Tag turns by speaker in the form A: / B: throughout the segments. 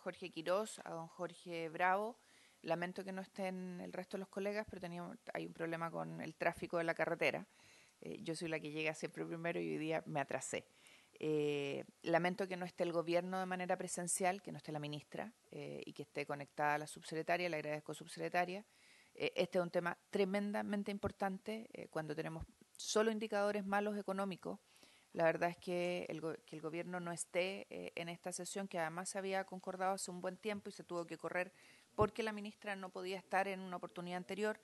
A: Jorge Quirós, a don Jorge Bravo. Lamento que no estén el resto de los colegas, pero hay un problema con el tráfico de la carretera. Yo soy la que llega siempre primero y hoy día me atrasé. Lamento que no esté el gobierno de manera presencial, que no esté la ministra y que esté conectada a la subsecretaria. Le agradezco, subsecretaria. Este es un tema tremendamente importante cuando tenemos solo indicadores malos económicos. La verdad es que el gobierno no esté en esta sesión, que además se había concordado hace un buen tiempo y se tuvo que correr porque la ministra no podía estar en una oportunidad anterior,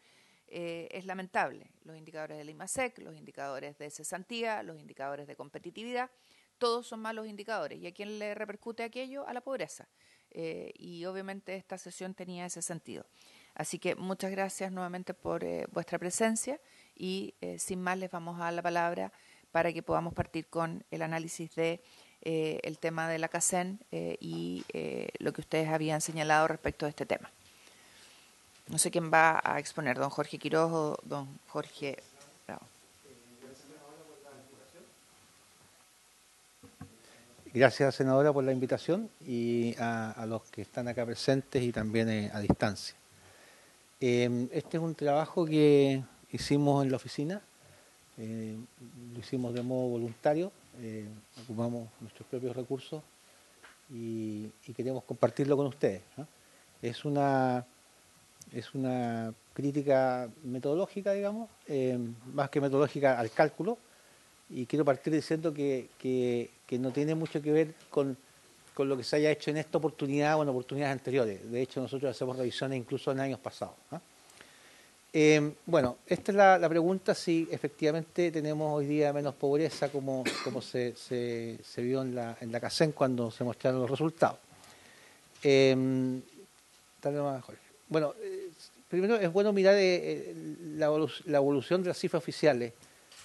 A: es lamentable. Los indicadores del IMASEC, los indicadores de cesantía, los indicadores de competitividad, todos son malos indicadores. ¿Y a quién le repercute aquello? A la pobreza. Y obviamente esta sesión tenía ese sentido. Así que muchas gracias nuevamente por vuestra presencia y sin más les vamos a dar la palabra para que podamos partir con el análisis de el tema de la CACEN y lo que ustedes habían señalado respecto de este tema. No sé quién va a exponer, don Jorge Quirós o don Jorge Bravo.
B: Gracias, senadora, por la invitación y a los que están acá presentes y también a distancia. Este es un trabajo que hicimos en la oficina, lo hicimos de modo voluntario, ocupamos nuestros propios recursos y queremos compartirlo con ustedes, ¿no? Es una crítica metodológica, digamos, más que metodológica al cálculo, y quiero partir diciendo que no tiene mucho que ver con lo que se haya hecho en esta oportunidad o en oportunidades anteriores. De hecho, nosotros hacemos revisiones incluso en años pasados, ¿no? Bueno, esta es la pregunta, si efectivamente tenemos hoy día menos pobreza como se vio en la CACEN cuando se mostraron los resultados. Dale nomás, Jorge. Bueno, primero es bueno mirar la evolución de las cifras oficiales.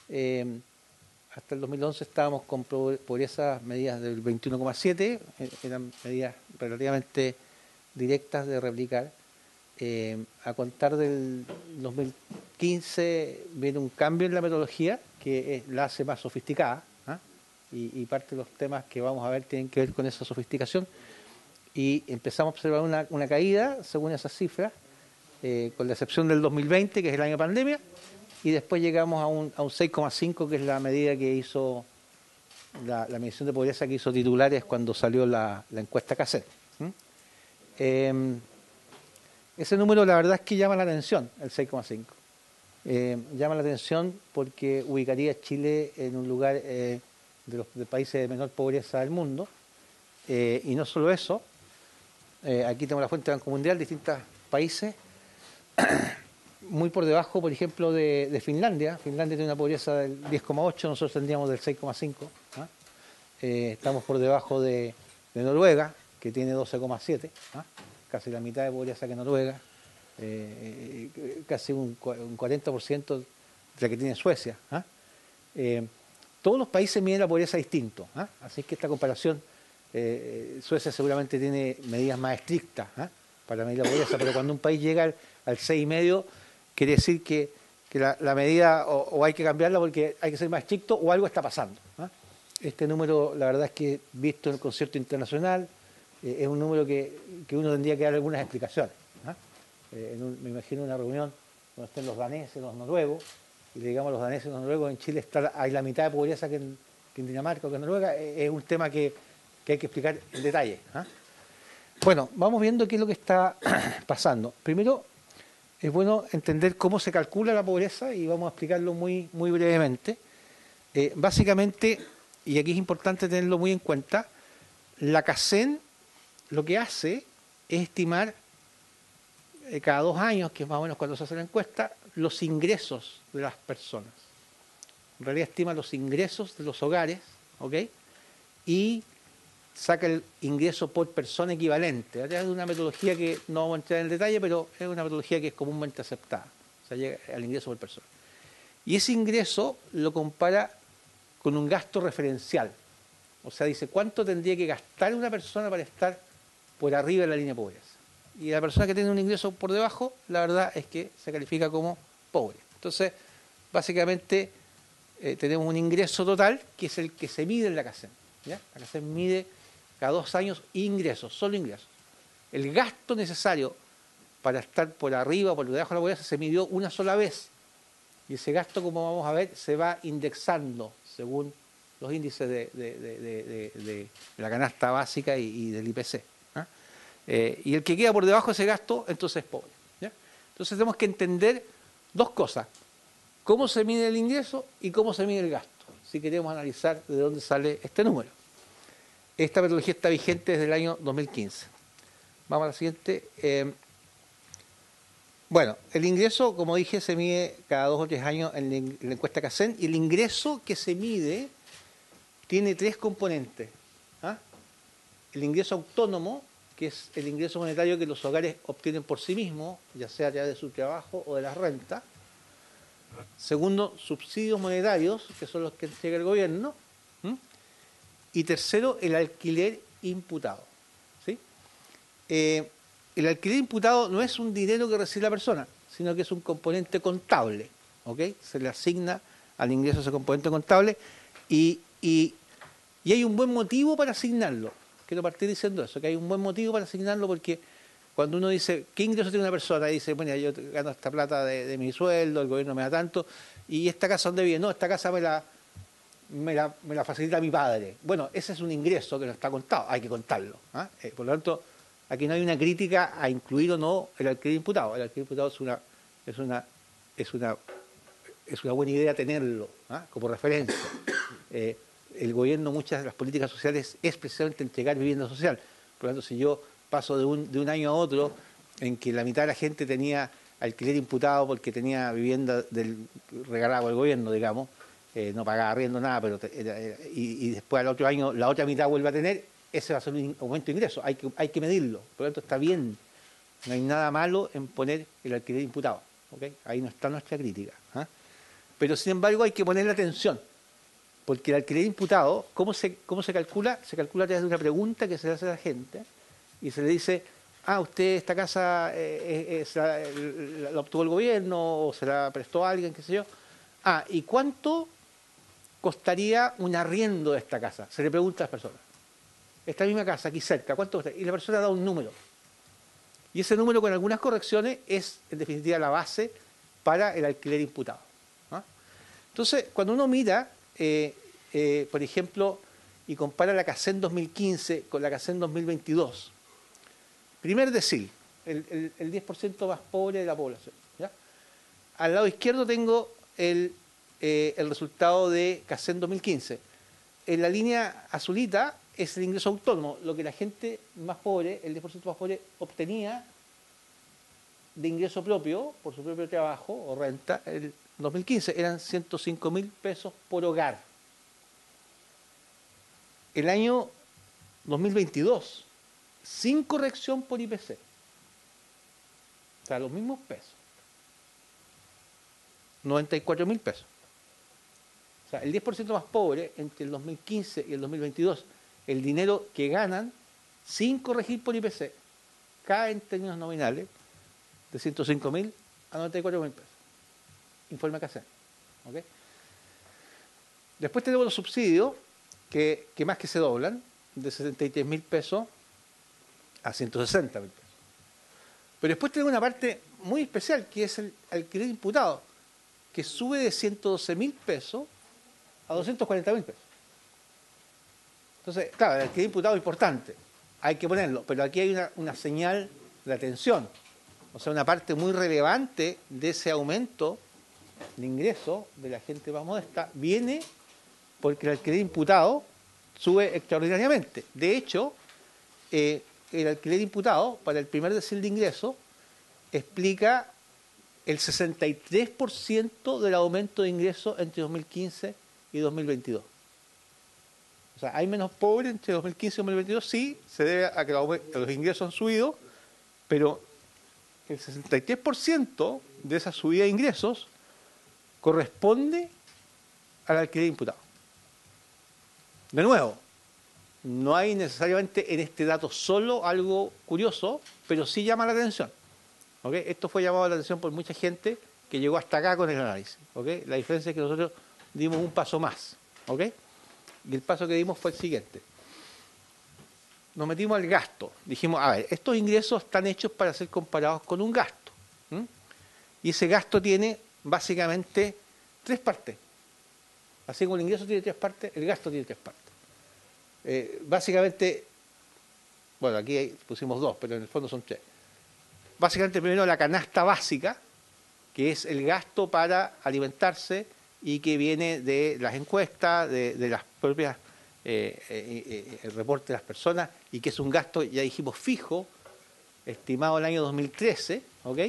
B: Hasta el 2011 estábamos con pobreza medidas del 21,7, eran medidas relativamente directas de replicar. A contar del 2015 viene un cambio en la metodología que la hace más sofisticada, ¿eh? y parte de los temas que vamos a ver tienen que ver con esa sofisticación, y empezamos a observar una caída según esas cifras, con la excepción del 2020, que es el año de pandemia, y después llegamos a un 6,5, que es la medida que hizo la medición de pobreza que hizo Titulares cuando salió la encuesta CACEN. Ese número la verdad es que llama la atención, el 6,5. Llama la atención porque ubicaría a Chile en un lugar de los países de menor pobreza del mundo. Y no solo eso, aquí tenemos la fuente de Banco Mundial, distintos países, muy por debajo, por ejemplo, de Finlandia. Finlandia tiene una pobreza del 10,8, nosotros tendríamos del 6,5. Estamos por debajo de Noruega, que tiene 12,7. Casi la mitad de pobreza que Noruega, casi un 40% de la que tiene Suecia. Todos los países miden la pobreza distinto, así que esta comparación, Suecia seguramente tiene medidas más estrictas para medir la pobreza, pero cuando un país llega al 6,5, quiere decir que la medida o hay que cambiarla porque hay que ser más estricto o algo está pasando. Este número, la verdad es que visto en el concierto internacional, es un número que uno tendría que dar algunas explicaciones. Me imagino una reunión donde estén los daneses, los noruegos, y le digamos a los daneses y los noruegos, en Chile hay la mitad de pobreza que en Dinamarca o que en Noruega. Es un tema que hay que explicar en detalle. Bueno, vamos viendo qué es lo que está pasando. Primero, es bueno entender cómo se calcula la pobreza y vamos a explicarlo muy, muy brevemente. Básicamente, y aquí es importante tenerlo muy en cuenta, la CACEN lo que hace es estimar cada 2 años, que es más o menos cuando se hace la encuesta, los ingresos de las personas. En realidad estima los ingresos de los hogares, ¿ok? Y saca el ingreso por persona equivalente. Es una metodología que no vamos a entrar en el detalle, pero es una metodología que es comúnmente aceptada. O sea, llega al ingreso por persona. Y ese ingreso lo compara con un gasto referencial. O sea, dice cuánto tendría que gastar una persona para estar por arriba de la línea de pobreza. Y la persona que tiene un ingreso por debajo, la verdad es que se califica como pobre. Entonces, básicamente, tenemos un ingreso total que es el que se mide en la CACEN. ¿Ya? La CACEN mide cada 2 años ingresos, solo ingresos. El gasto necesario para estar por arriba o por debajo de la pobreza se midió una sola vez. Y ese gasto, como vamos a ver, se va indexando según los índices de la canasta básica y del IPC. ¿Ah? Y el que queda por debajo de ese gasto, entonces es pobre. ¿Ya? Entonces tenemos que entender dos cosas: cómo se mide el ingreso y cómo se mide el gasto, si queremos analizar de dónde sale este número. Esta metodología está vigente desde el año 2015. Vamos a la siguiente. Bueno, el ingreso, como dije, se mide cada 2 o 3 años en la encuesta CACEN, y el ingreso que se mide tiene 3 componentes. ¿Ah? El ingreso autónomo, que es el ingreso monetario que los hogares obtienen por sí mismos, ya sea a través de su trabajo o de las rentas. Segundo, subsidios monetarios, que son los que entrega el gobierno. Y tercero, el alquiler imputado. ¿Sí? El alquiler imputado no es un dinero que recibe la persona, sino que es un componente contable. ¿Ok? Se le asigna al ingreso ese componente contable y hay un buen motivo para asignarlo. Quiero partir diciendo eso, que hay un buen motivo para asignarlo, porque cuando uno dice, ¿qué ingreso tiene una persona? Y dice, bueno, yo gano esta plata de mi sueldo, el gobierno me da tanto, y esta casa, ¿dónde vive? No, esta casa me la facilita mi padre. Bueno, ese es un ingreso que no está contado, hay que contarlo. ¿Ah? Por lo tanto, aquí no hay una crítica a incluir o no el alquiler imputado. El alquiler imputado es una buena idea tenerlo, ¿ah? Como referencia. El gobierno, muchas de las políticas sociales es precisamente entregar vivienda social. Por lo tanto, si yo paso de un año a otro en que la mitad de la gente tenía alquiler imputado porque tenía vivienda regalada por el gobierno, digamos, no pagaba arriendo nada, pero y después al otro año la otra mitad vuelve a tener, ese va a ser un aumento de ingresos, hay que medirlo. Por lo tanto, está bien, no hay nada malo en poner el alquiler imputado. ¿Okay? Ahí no está nuestra crítica. ¿Ah? Pero sin embargo hay que ponerle atención, porque el alquiler imputado, ¿cómo se calcula? Se calcula a través de una pregunta que se le hace a la gente y se le dice, usted esta casa la obtuvo el gobierno o se la prestó a alguien, qué sé yo. ¿Y cuánto costaría un arriendo de esta casa? Se le pregunta a las personas. Esta misma casa, aquí cerca, ¿cuánto costaría? Y la persona da un número. Y ese número, con algunas correcciones, es en definitiva la base para el alquiler imputado. ¿Ah? Entonces, cuando uno mira, por ejemplo, y compara la CACEN 2015 con la CACEN 2022, primer decil, el 10% más pobre de la población. ¿Ya? Al lado izquierdo tengo el resultado de CACEN 2015. En la línea azulita es el ingreso autónomo, lo que la gente más pobre, el 10% más pobre, obtenía de ingreso propio, por su propio trabajo o renta. El 2015 eran 105.000 pesos por hogar. El año 2022, sin corrección por IPC, o sea, los mismos pesos, 94.000 pesos. O sea, el 10% más pobre entre el 2015 y el 2022, el dinero que ganan sin corregir por IPC, cae en términos nominales de 105.000 a 94.000 pesos. Informe CACEN. ¿Okay? Después tenemos los subsidios, que más que se doblan, de 73.000 pesos a 160.000 pesos. Pero después tenemos una parte muy especial, que es el alquiler imputado, que sube de 112.000 pesos a 240.000 pesos. Entonces, claro, el alquiler imputado es importante, hay que ponerlo, pero aquí hay una señal de atención. O sea, una parte muy relevante de ese aumento de ingreso de la gente más modesta viene porque el alquiler imputado sube extraordinariamente. De hecho, el alquiler imputado para el primer decil de ingreso explica el 63% del aumento de ingresos entre 2015 y 2022. O sea, hay menos pobres entre 2015 y 2022, sí, se debe a que los ingresos han subido, pero el 63% de esa subida de ingresos corresponde al alquiler imputado. De nuevo, no hay necesariamente en este dato solo algo curioso, pero sí llama la atención. ¿Okay? Esto fue llamado la atención por mucha gente que llegó hasta acá con el análisis. ¿Okay? La diferencia es que nosotros dimos un paso más. ¿Okay? Y el paso que dimos fue el siguiente. nos metimos al gasto. Dijimos, a ver, estos ingresos están hechos para ser comparados con un gasto. Y ese gasto tiene básicamente tres partes. Así como el ingreso tiene tres partes, el gasto tiene tres partes. Básicamente, bueno, aquí pusimos dos, pero en el fondo son tres. Básicamente, primero la canasta básica, que es el gasto para alimentarse y que viene de las encuestas, de las propias, el reporte de las personas, y que es un gasto, ya dijimos, fijo, estimado el año 2013, ¿ok?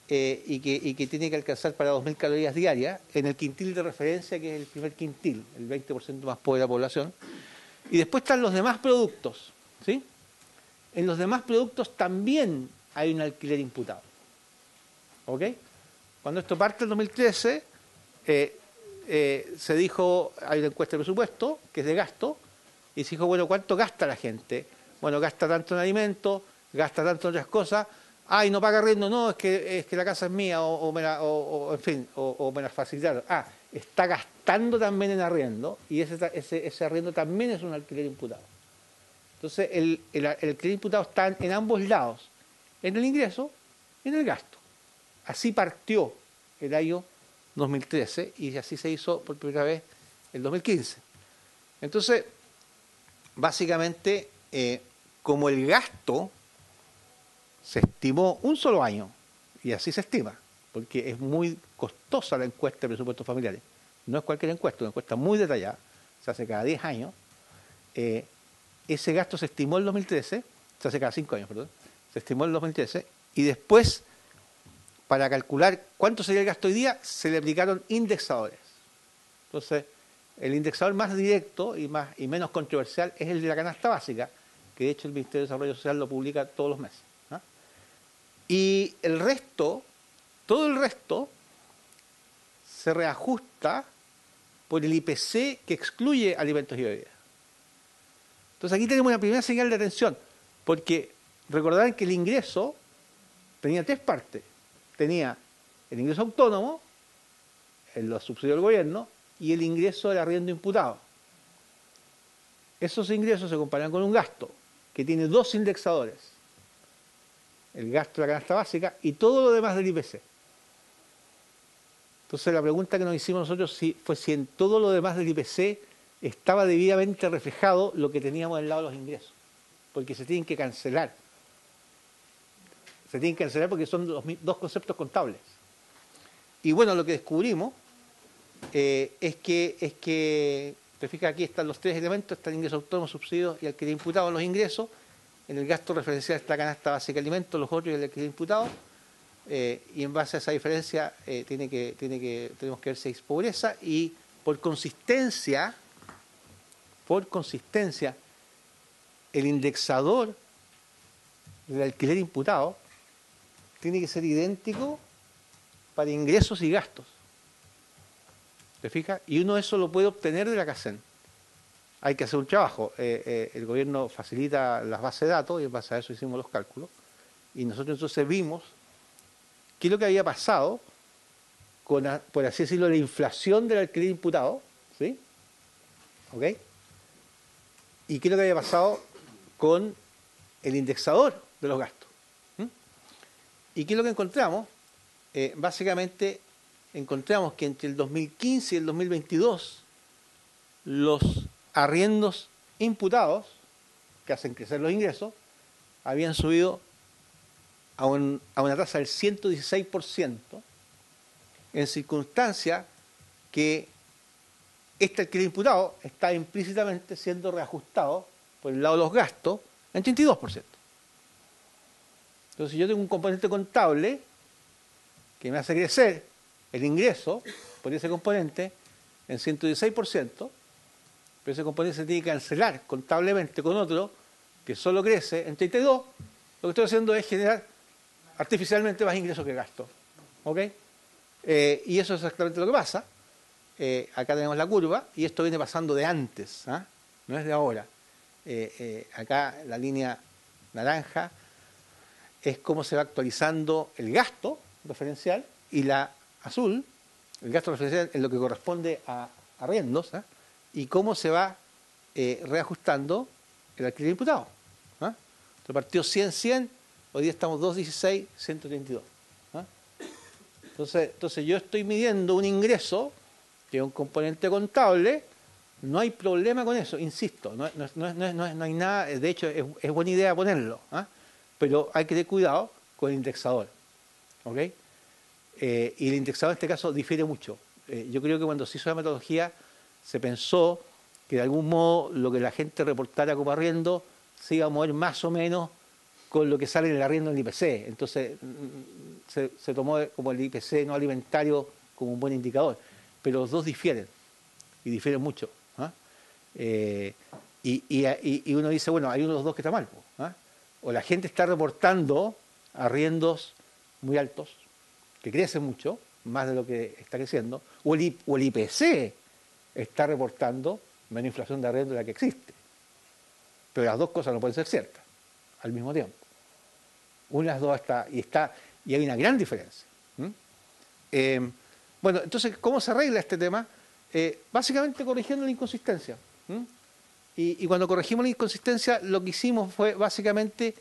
B: Y que tiene que alcanzar para 2.000 calorías diarias en el quintil de referencia, que es el primer quintil, el 20% más pobre de la población. Y después están los demás productos, ¿sí? En los demás productos también hay un alquiler imputado, ¿ok? Cuando esto parte en 2013, se dijo, hay una encuesta de presupuesto, que es de gasto, y se dijo, bueno, ¿cuánto gasta la gente? Bueno, gasta tanto en alimentos, gasta tanto en otras cosas. Y no paga arriendo, no, es que la casa es mía, en fin, o me la facilitaron. Está gastando también en arriendo, y ese arriendo también es un alquiler imputado. Entonces, el alquiler imputado está en ambos lados, en el ingreso y en el gasto. Así partió el año 2013 y así se hizo por primera vez el 2015. Entonces, básicamente, como el gasto se estimó un solo año, y así se estima, porque es muy costosa la encuesta de presupuestos familiares. No es cualquier encuesta, una encuesta muy detallada, se hace cada 10 años. Ese gasto se estimó en el 2013, se hace cada 5 años, perdón, se estimó en el 2013, y después, para calcular cuánto sería el gasto hoy día, se le aplicaron indexadores. Entonces, el indexador más directo y menos controversial es el de la canasta básica, que de hecho el Ministerio de Desarrollo Social lo publica todos los meses. Y el resto, todo el resto, se reajusta por el IPC que excluye alimentos y bebidas. Entonces aquí tenemos una primera señal de atención, porque recordarán que el ingreso tenía tres partes. Tenía el ingreso autónomo, los subsidios del gobierno, y el ingreso del arriendo imputado. Esos ingresos se comparan con un gasto que tiene dos indexadores: el gasto de la canasta básica y todo lo demás del IPC. Entonces la pregunta que nos hicimos nosotros fue si en todo lo demás del IPC estaba debidamente reflejado lo que teníamos del lado de los ingresos, porque se tienen que cancelar. Se tienen que cancelar porque son dos conceptos contables. Y bueno, lo que descubrimos es que, te fijas, aquí están los tres elementos: está el ingreso autónomo, subsidios y alquiler imputado en los ingresos. En el gasto referencial está la canasta básica de alimentos, los otros y el alquiler imputado. Y en base a esa diferencia tenemos que ver si hay pobreza, y por consistencia, el indexador del alquiler imputado tiene que ser idéntico para ingresos y gastos. ¿Te fijas? Y uno eso lo puede obtener de la CACEN. Hay que hacer un trabajo. El gobierno facilita las bases de datos y en base a eso hicimos los cálculos. Y nosotros entonces vimos qué es lo que había pasado con, por así decirlo, la inflación del alquiler imputado, ¿sí? ¿Ok? Y qué es lo que había pasado con el indexador de los gastos. ¿Y qué es lo que encontramos? Básicamente encontramos que entre el 2015 y el 2022 los arriendos imputados, que hacen crecer los ingresos, habían subido a una tasa del 116%, en circunstancias que este alquiler imputado está implícitamente siendo reajustado por el lado de los gastos en 32%. Entonces, si yo tengo un componente contable que me hace crecer el ingreso por ese componente en 116%, pero ese componente se tiene que cancelar contablemente con otro que solo crece en 32%, lo que estoy haciendo es generar artificialmente más ingresos que gasto. ¿Ok? Y eso es exactamente lo que pasa. Acá tenemos la curva, y esto viene pasando de antes, no es de ahora. Acá la línea naranja es cómo se va actualizando el gasto referencial, y la azul, el gasto referencial en lo que corresponde a arriendos, y cómo se va reajustando el alquiler imputado. Repartió 100, hoy día estamos 216, 132. ¿Ah? Entonces yo estoy midiendo un ingreso, que es un componente contable, no hay problema con eso, insisto, no hay nada, de hecho es buena idea ponerlo, ¿ah? Pero hay que tener cuidado con el indexador, ¿ok? Y el indexador en este caso difiere mucho. Yo creo que cuando se hizo la metodología se pensó que de algún modo lo que la gente reportara como arriendo se iba a mover más o menos con lo que sale en el arriendo en el IPC. Entonces se tomó como el IPC no alimentario como un buen indicador. Pero los dos difieren, y difieren mucho. ¿Ah? Y uno dice, bueno, hay uno de los dos que está mal. ¿Ah? O la gente está reportando arriendos muy altos, que crecen mucho, más de lo que está creciendo, o el IPC está reportando menos inflación de arriendo de la que existe. Pero las dos cosas no pueden ser ciertas al mismo tiempo. Una de las dos y hay una gran diferencia. Bueno, entonces, ¿cómo se arregla este tema? Básicamente corrigiendo la inconsistencia. Y cuando corregimos la inconsistencia, lo que hicimos fue básicamente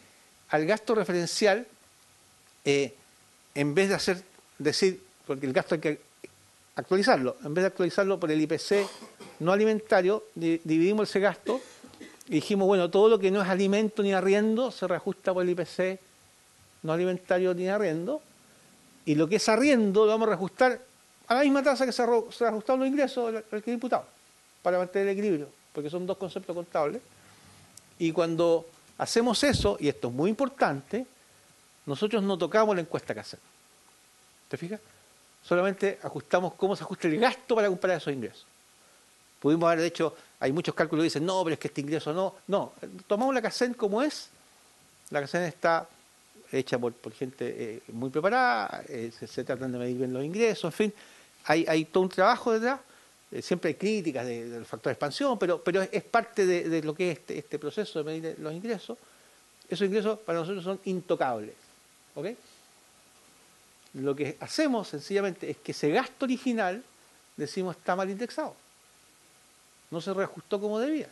B: al gasto referencial, en vez de decir, porque el gasto hay que actualizarlo, en vez de actualizarlo por el IPC no alimentario, dividimos ese gasto y dijimos, bueno, todo lo que no es alimento ni arriendo se reajusta por el IPC no alimentario ni arriendo, y lo que es arriendo lo vamos a reajustar a la misma tasa que se reajustaron los ingresos del que diputado, para mantener el equilibrio, porque son dos conceptos contables. Y cuando hacemos eso, y esto es muy importante, nosotros no tocamos la encuesta que hacemos. ¿Te fijas? Solamente ajustamos cómo se ajusta el gasto para comparar esos ingresos. Pudimos haber hecho, hay muchos cálculos que dicen, no, pero es que este ingreso no. No, tomamos la CACEN como es. La CACEN está hecha por gente muy preparada, se tratan de medir bien los ingresos, en fin, hay todo un trabajo detrás. Siempre hay críticas del factor de expansión, pero es parte de lo que es este proceso de medir los ingresos. Esos ingresos para nosotros son intocables. ¿Ok? Lo que hacemos sencillamente es que ese gasto original, decimos, está mal indexado. No se reajustó como debía.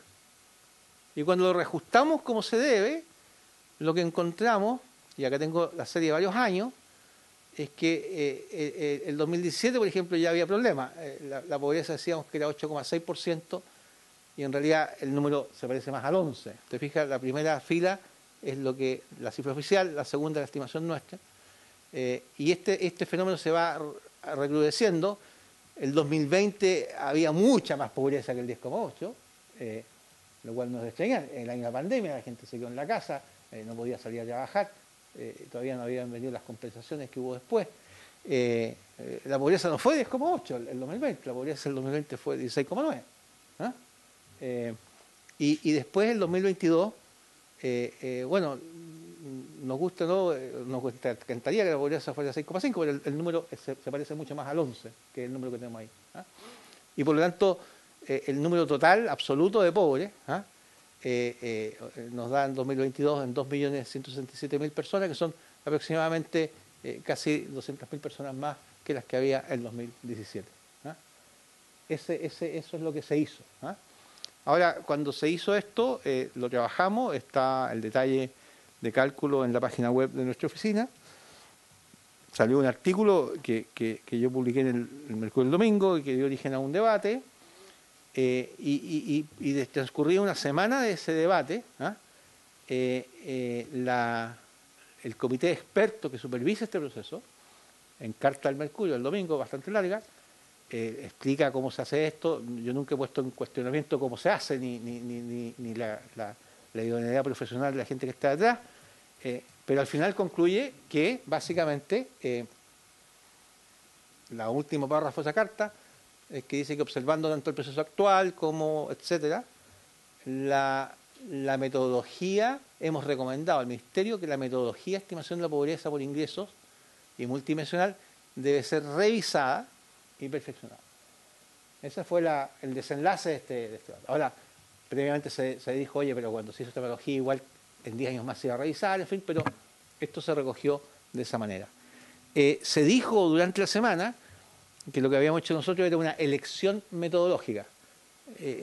B: Y cuando lo reajustamos como se debe, lo que encontramos, y acá tengo la serie de varios años, es que el 2017, por ejemplo, ya había problemas. La pobreza decíamos que era 8,6%, y en realidad el número se parece más al 11%. Te fijas, la primera fila es la cifra oficial, la segunda la estimación nuestra. Y este fenómeno se va recrudeciendo. El 2020 había mucha más pobreza que el 10,8%, lo cual nos extraña. En el año de la pandemia la gente se quedó en la casa, no podía salir a trabajar, todavía no habían venido las compensaciones que hubo después. La pobreza no fue 10,8% el 2020, la pobreza el 2020 fue 16,9%. ¿Ah? Y después el 2022, bueno, nos gusta, ¿no? Nos encantaría que la pobreza fuera 6,5%, pero el número se parece mucho más al 11%, que es el número que tenemos ahí. ¿Ah? Y por lo tanto, el número total absoluto de pobres, ¿ah? Nos da en 2022 en 2.167.000 personas, que son aproximadamente casi 200.000 personas más que las que había en 2017. ¿Ah? Eso es lo que se hizo. ¿Ah? Ahora, cuando se hizo esto, lo trabajamos, está el detalle de cálculo en la página web de nuestra oficina. Salió un artículo que yo publiqué en el Mercurio del Domingo y que dio origen a un debate. Y transcurría una semana de ese debate, ¿ah? El comité de expertos que supervisa este proceso, en carta al Mercurio el domingo, bastante larga, explica cómo se hace esto. Yo nunca he puesto en cuestionamiento cómo se hace, ni la idoneidad profesional de la gente que está detrás, pero al final concluye que básicamente la última párrafo de esa carta es que dice que observando tanto el proceso actual como etcétera, la metodología, hemos recomendado al Ministerio que la metodología de estimación de la pobreza por ingresos y multidimensional debe ser revisada y perfeccionada. Ese fue el desenlace de este debate. Ahora, previamente se dijo, oye, pero cuando se hizo esta metodología igual en 10 años más se iba a revisar, en fin, pero esto se recogió de esa manera. Se dijo durante la semana que lo que habíamos hecho nosotros era una elección metodológica.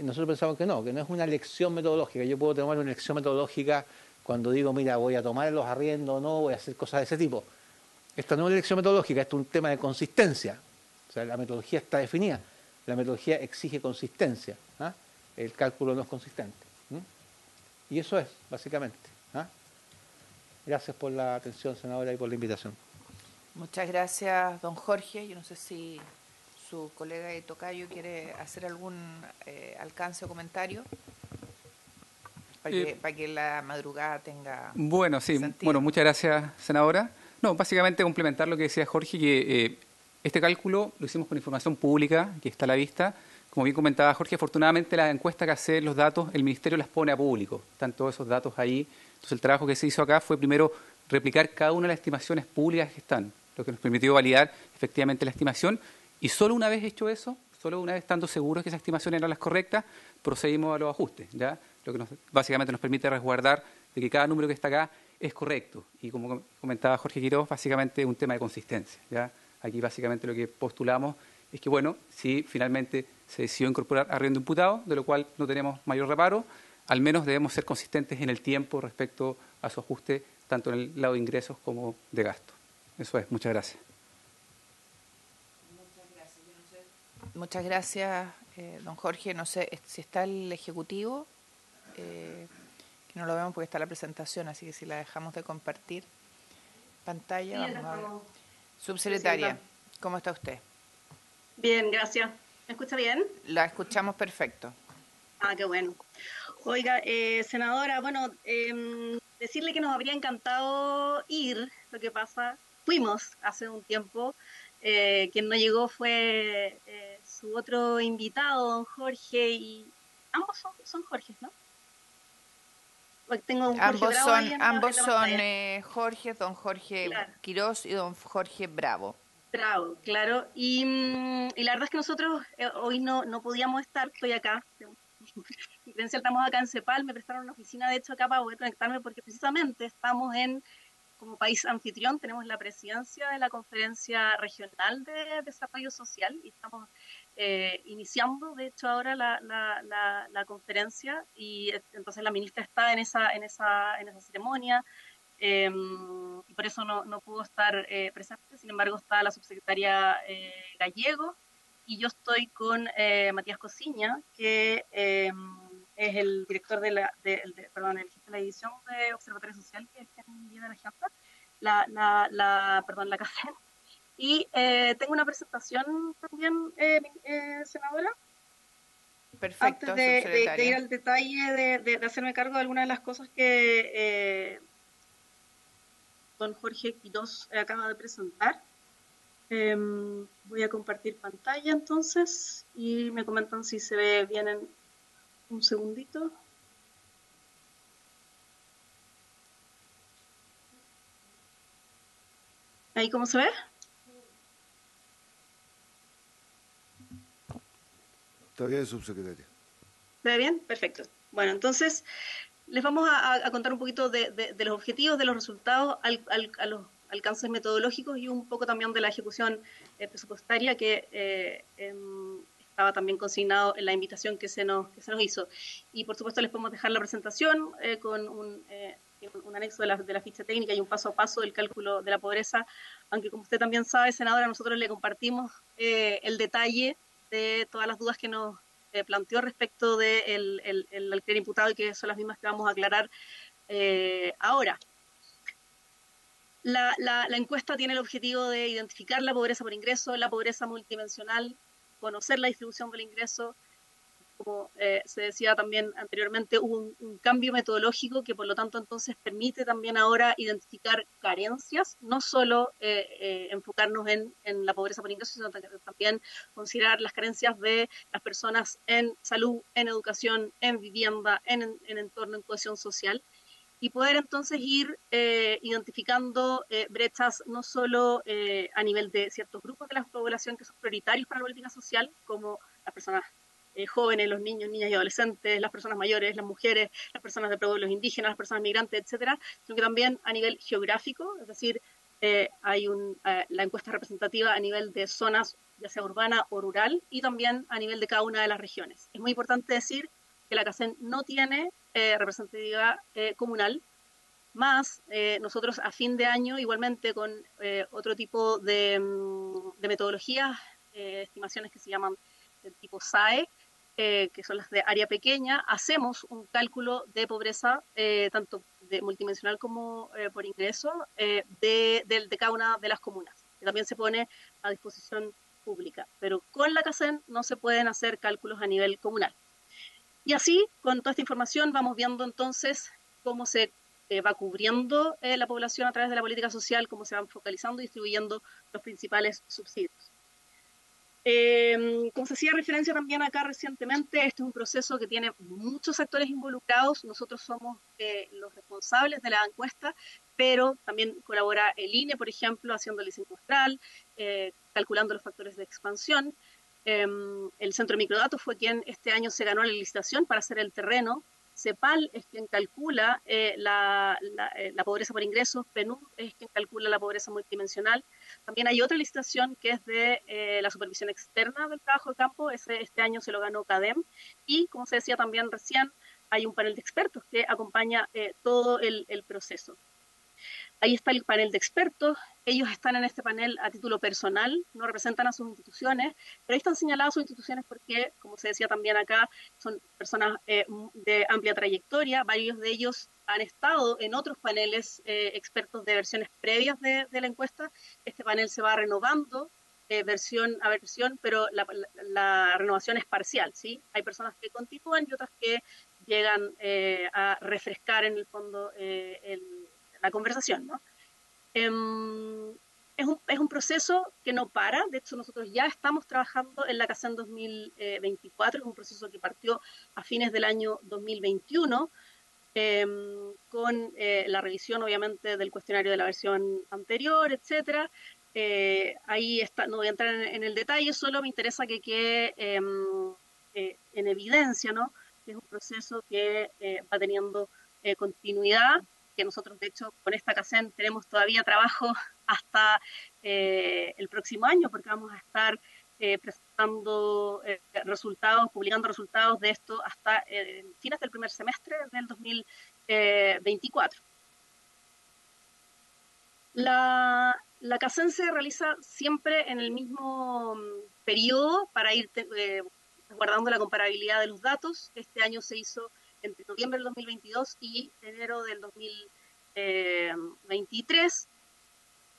B: Nosotros pensamos que no es una elección metodológica. Yo puedo tomar una elección metodológica cuando digo, mira, voy a tomar los arriendos o no, voy a hacer cosas de ese tipo. Esta no es una elección metodológica, esto es un tema de consistencia. O sea, la metodología está definida. La metodología exige consistencia. ¿Ah? El cálculo no es consistente. Y eso es, básicamente. ¿Ah? Gracias por la atención, senadora, y por la invitación.
A: Muchas gracias, don Jorge. Yo no sé si su colega y tocayo quiere hacer algún alcance o comentario para que la madrugada tenga
C: Bueno, sí.
A: sentido.
C: Bueno, muchas gracias, senadora. No, básicamente complementar lo que decía Jorge, que este cálculo lo hicimos con información pública, que está a la vista. Como bien comentaba Jorge, afortunadamente las encuestas que hace los datos, el Ministerio las pone a público. Están todos esos datos ahí. Entonces el trabajo que se hizo acá fue primero replicar cada una de las estimaciones públicas que están, lo que nos permitió validar efectivamente la estimación. Y solo una vez hecho eso, solo una vez estando seguros que esas estimaciones eran las correctas, procedimos a los ajustes, ¿ya? Lo que básicamente nos permite resguardar de que cada número que está acá es correcto. Y como comentaba Jorge Quiroz, básicamente es un tema de consistencia, ¿ya? Aquí básicamente lo que postulamos es que, bueno, si finalmente se decidió incorporar arriendo imputado, de lo cual no tenemos mayor reparo, al menos debemos ser consistentes en el tiempo respecto a su ajuste, tanto en el lado de ingresos como de gasto. Eso es. Muchas gracias.
A: Muchas gracias, don Jorge. No sé si está el Ejecutivo, que no lo vemos porque está la presentación, así que si la dejamos de compartir pantalla,
D: Sí,
A: vamos a ver. Subsecretaria, ¿cómo está usted?
D: Bien, gracias. ¿Me escucha bien?
A: La escuchamos perfecto.
D: Ah, qué bueno. Oiga, senadora, bueno, decirle que nos habría encantado ir. Lo que pasa, fuimos hace un tiempo. Quien no llegó fue su otro invitado, don Jorge, y ambos son Jorges, ¿no? Porque tengo un Jorge Bravo ahí en la pantalla.
A: Jorge, don Jorge
D: Claro.
A: Quiroz y don Jorge Bravo.
D: Bravo, claro. Y la verdad es que nosotros hoy no podíamos estar, estoy acá. Mi credencial, estamos acá en CEPAL, me prestaron una oficina de hecho acá para poder conectarme porque precisamente estamos como país anfitrión, tenemos la presidencia de la Conferencia Regional de Desarrollo Social y estamos iniciando de hecho ahora la conferencia y entonces la ministra está en esa ceremonia. Y por eso no pudo estar presente, sin embargo está la subsecretaria Gallego y yo estoy con Matías Cosiña, que es el director el jefe de la división de Observatorio Social, que es quien lleva la agenda, la CACEN. Y tengo una presentación también, senadora.
A: Perfecto,
D: Antes de ir al detalle, de hacerme cargo de algunas de las cosas que don Jorge Quiroz acaba de presentar. Voy a compartir pantalla entonces y me comentan si se ve bien en un segundito. ¿Ahí cómo se ve?
E: Está bien, subsecretaria.
D: ¿Se ve bien? Perfecto. Bueno, entonces les vamos a contar un poquito de los objetivos, de los resultados, a los alcances metodológicos y un poco también de la ejecución presupuestaria que estaba también consignado en la invitación que se nos hizo. Y por supuesto les podemos dejar la presentación con un anexo de la ficha técnica y un paso a paso del cálculo de la pobreza, aunque como usted también sabe, senadora, nosotros le compartimos el detalle de todas las dudas que nos planteó respecto del alquiler imputado y que son las mismas que vamos a aclarar ahora. La encuesta tiene el objetivo de identificar la pobreza por ingreso, la pobreza multidimensional, conocer la distribución del ingreso. Como se decía también anteriormente, hubo un cambio metodológico que por lo tanto entonces permite también ahora identificar carencias, no solo enfocarnos en la pobreza por ingresos, sino también considerar las carencias de las personas en salud, en educación, en vivienda, en entorno, en cohesión social, y poder entonces ir identificando brechas no solo a nivel de ciertos grupos de la población que son prioritarios para la política social, como las personas jóvenes, los niños, niñas y adolescentes, las personas mayores, las mujeres, las personas de pueblos indígenas, las personas migrantes, etcétera, sino que también a nivel geográfico, es decir, hay la encuesta representativa a nivel de zonas, ya sea urbana o rural, y también a nivel de cada una de las regiones. Es muy importante decir que la CACEN no tiene representatividad comunal, Más, nosotros a fin de año, igualmente con otro tipo de metodologías, estimaciones que se llaman del tipo SAE, que son las de área pequeña, hacemos un cálculo de pobreza, tanto de multidimensional como por ingreso, de cada una de las comunas, que también se pone a disposición pública. Pero con la CACEN no se pueden hacer cálculos a nivel comunal. Y así, con toda esta información, vamos viendo entonces cómo se va cubriendo la población a través de la política social, cómo se van focalizando y distribuyendo los principales subsidios. Como se hacía referencia también acá recientemente, este es un proceso que tiene muchos actores involucrados. Nosotros somos los responsables de la encuesta, pero también colabora el INE, por ejemplo, haciendo el diseño muestral, calculando los factores de expansión. El Centro de Microdatos fue quien este año se ganó la licitación para hacer el terreno. CEPAL es quien calcula la pobreza por ingresos, PNUD es quien calcula la pobreza multidimensional. También hay otra licitación que es de la supervisión externa del trabajo de campo, este año se lo ganó CADEM, y como se decía también recién, hay un panel de expertos que acompaña todo el proceso. Ahí está el panel de expertos, ellos están en este panel a título personal, no representan a sus instituciones, pero ahí están señaladas sus instituciones porque, como se decía también acá, son personas de amplia trayectoria, varios de ellos han estado en otros paneles expertos de versiones previas de la encuesta. Este panel se va renovando versión a versión, pero la renovación es parcial, ¿sí? Hay personas que continúan y otras que llegan a refrescar en el fondo la conversación, ¿no? Es un proceso que no para, de hecho nosotros ya estamos trabajando en la CACEN 2024, es un proceso que partió a fines del año 2021, con la revisión obviamente del cuestionario de la versión anterior, etcétera. Ahí está, no voy a entrar en el detalle, solo me interesa que quede en evidencia, ¿no? Que es un proceso que va teniendo continuidad, que nosotros de hecho con esta CACEN tenemos todavía trabajo hasta el próximo año, porque vamos a estar presentando resultados, publicando resultados de esto hasta fines del primer semestre del 2024. La CACEN se realiza siempre en el mismo periodo para ir guardando la comparabilidad de los datos. Este año se hizo entre noviembre del 2022 y enero del 2023.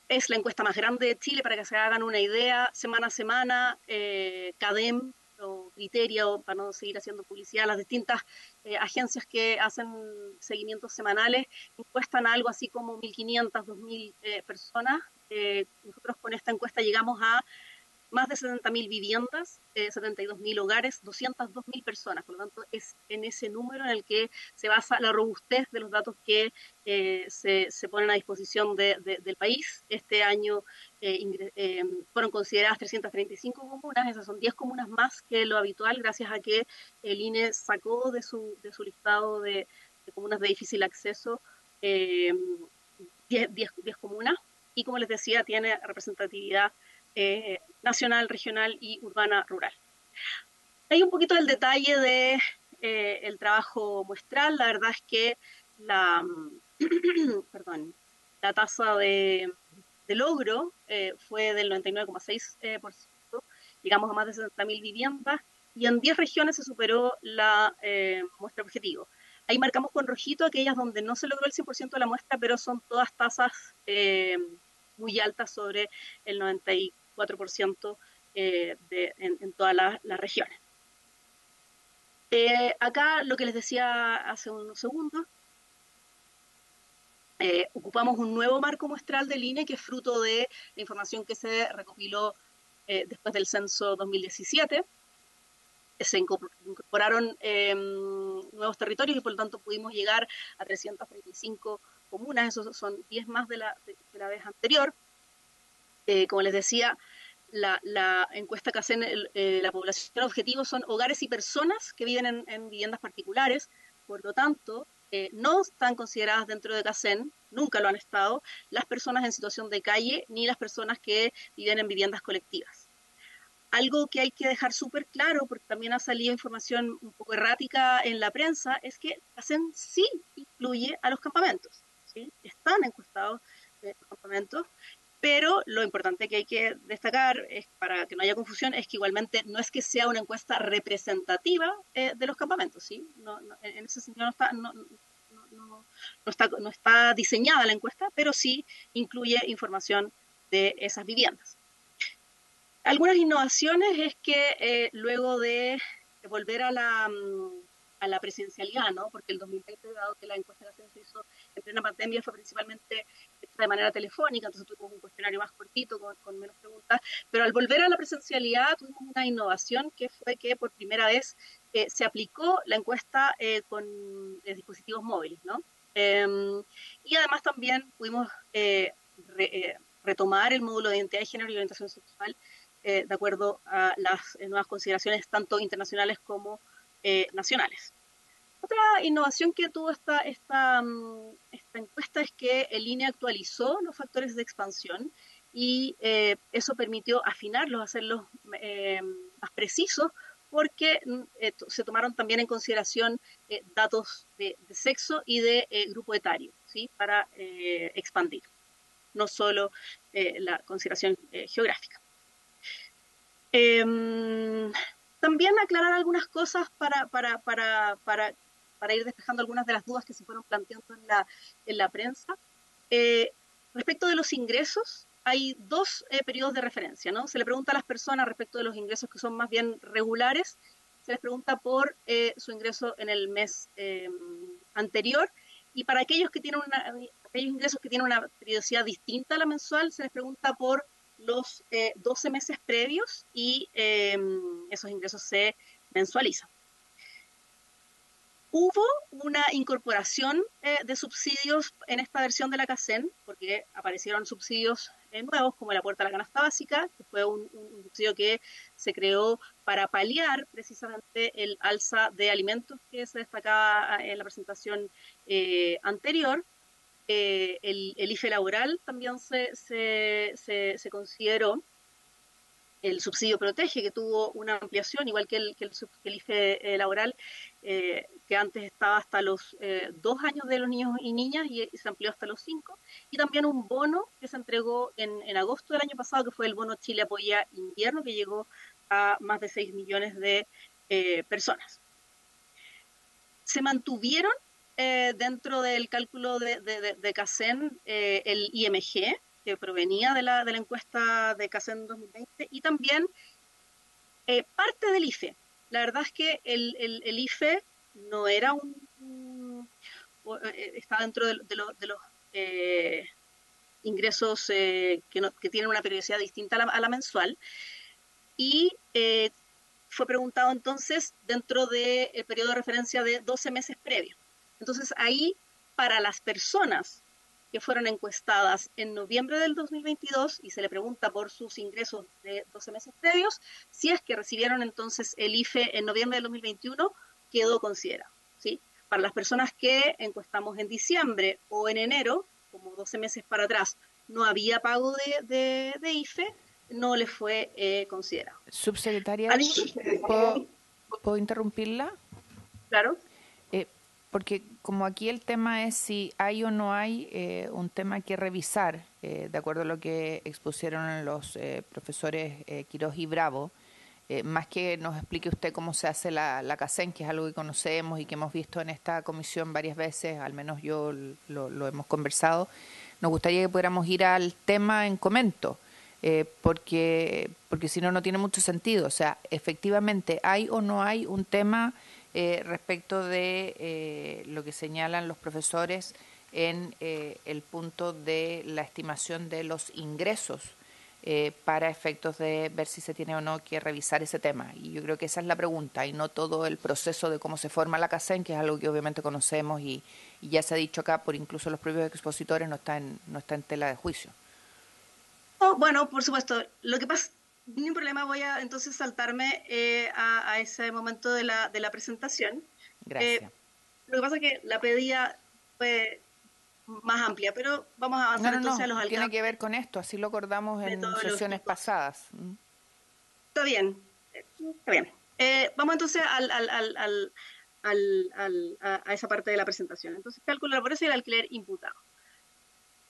D: Es la encuesta más grande de Chile, para que se hagan una idea. Semana a semana, CADEM o Criterio, para no seguir haciendo publicidad, las distintas agencias que hacen seguimientos semanales encuestan a algo así como 1.500, 2.000 personas. Nosotros con esta encuesta llegamos a más de 70.000 viviendas, 72.000 hogares, 202.000 personas. Por lo tanto, es en ese número en el que se basa la robustez de los datos que se ponen a disposición del país. Este año fueron consideradas 335 comunas, esas son 10 comunas más que lo habitual, gracias a que el INE sacó de su listado de comunas de difícil acceso 10 comunas, y como les decía, tiene representatividad nacional, regional y urbana rural. Hay un poquito del detalle de el trabajo muestral. La verdad es que la tasa de logro fue del 99,6%, llegamos a más de 70.000 viviendas y en 10 regiones se superó la muestra objetivo. Ahí marcamos con rojito aquellas donde no se logró el 100% de la muestra, pero son todas tasas muy altas, sobre el 94% en todas las regiones. Acá lo que les decía hace unos segundos, ocupamos un nuevo marco muestral del INE que es fruto de la información que se recopiló después del censo 2017. Se incorporaron nuevos territorios y por lo tanto pudimos llegar a 335 comunas, esos son 10 más de la vez anterior. Como les decía, la encuesta CACEN, la población objetivo son hogares y personas que viven en viviendas particulares, por lo tanto, no están consideradas dentro de CACEN, nunca lo han estado, las personas en situación de calle ni las personas que viven en viviendas colectivas. Algo que hay que dejar súper claro, porque también ha salido información un poco errática en la prensa, es que CACEN sí incluye a los campamentos, ¿sí? están encuestados los campamentos, pero lo importante que hay que destacar, es, para que no haya confusión, es que igualmente no es que sea una encuesta representativa de los campamentos, ¿sí? En ese sentido no está diseñada la encuesta, pero sí incluye información de esas viviendas. Algunas innovaciones es que luego de volver a la presencialidad, ¿no? Porque el 2020, dado que la encuesta de se hizo en plena pandemia, fue principalmente de manera telefónica, entonces tuvimos un cuestionario más cortito, con menos preguntas, pero al volver a la presencialidad tuvimos una innovación que fue que por primera vez se aplicó la encuesta con dispositivos móviles, ¿no? Y además también pudimos retomar el módulo de identidad de género y orientación sexual de acuerdo a las nuevas consideraciones tanto internacionales como nacionales. Otra innovación que tuvo esta encuesta es que el INE actualizó los factores de expansión y eso permitió afinarlos, hacerlos más precisos, porque se tomaron también en consideración datos de sexo y de grupo etario, ¿sí? Para expandir, no solo la consideración geográfica. También aclarar algunas cosas para ir despejando algunas de las dudas que se fueron planteando en la prensa. Respecto de los ingresos, hay dos periodos de referencia, ¿no? Se le pregunta a las personas respecto de los ingresos que son más bien regulares, se les pregunta por su ingreso en el mes anterior, y para aquellos ingresos que tienen una periodicidad distinta a la mensual, se les pregunta por los 12 meses previos y esos ingresos se mensualizan. Hubo una incorporación de subsidios en esta versión de la CACEN, porque aparecieron subsidios nuevos, como la puerta a la canasta básica, que fue un subsidio que se creó para paliar precisamente el alza de alimentos que se destacaba en la presentación anterior. El IFE laboral también se consideró. El subsidio protege, que tuvo una ampliación, igual que el IFE laboral, que antes estaba hasta los 2 años de los niños y niñas y se amplió hasta los 5. Y también un bono que se entregó en agosto del año pasado, que fue el bono Chile Apoya Invierno, que llegó a más de 6 millones de personas. Se mantuvieron dentro del cálculo de CACEN el IMG, que provenía de la encuesta de CACEN 2020, y también parte del IFE. La verdad es que el IFE no era está dentro de los ingresos que tienen una periodicidad distinta a la mensual, y fue preguntado entonces dentro del periodo de referencia de 12 meses previos. Entonces ahí, para las personas que fueron encuestadas en noviembre del 2022 y se le pregunta por sus ingresos de 12 meses previos, si es que recibieron entonces el IFE en noviembre del 2021, quedó considerado, ¿sí? Para las personas que encuestamos en diciembre o en enero, como 12 meses para atrás, no había pago de IFE, no les fue considerado.
A: Subsecretaria, ¿puedo interrumpirla?
D: Claro.
A: Porque como aquí el tema es si hay o no hay un tema que revisar, de acuerdo a lo que expusieron los profesores Quiroz y Bravo, más que nos explique usted cómo se hace la CACEN, que es algo que conocemos y que hemos visto en esta comisión varias veces, al menos yo lo hemos conversado, nos gustaría que pudiéramos ir al tema en comento, porque si no, no tiene mucho sentido. O sea, efectivamente, ¿hay o no hay un tema respecto de lo que señalan los profesores en el punto de la estimación de los ingresos para efectos de ver si se tiene o no que revisar ese tema? Y yo creo que esa es la pregunta, y no todo el proceso de cómo se forma la CACEN, que es algo que obviamente conocemos y ya se ha dicho acá por incluso los propios expositores, no está en tela de juicio.
D: Oh, bueno, por supuesto. Lo que pasa, ningún problema, voy a entonces saltarme a ese momento de la presentación.
A: Gracias.
D: Lo que pasa es que la pedida fue más amplia, pero vamos a avanzar entonces a los alcances.
A: Tiene que ver con esto, así lo acordamos en sesiones pasadas.
D: Está bien, está bien. Vamos entonces a esa parte de la presentación. Entonces, cálculo de la pobreza y el alquiler imputado.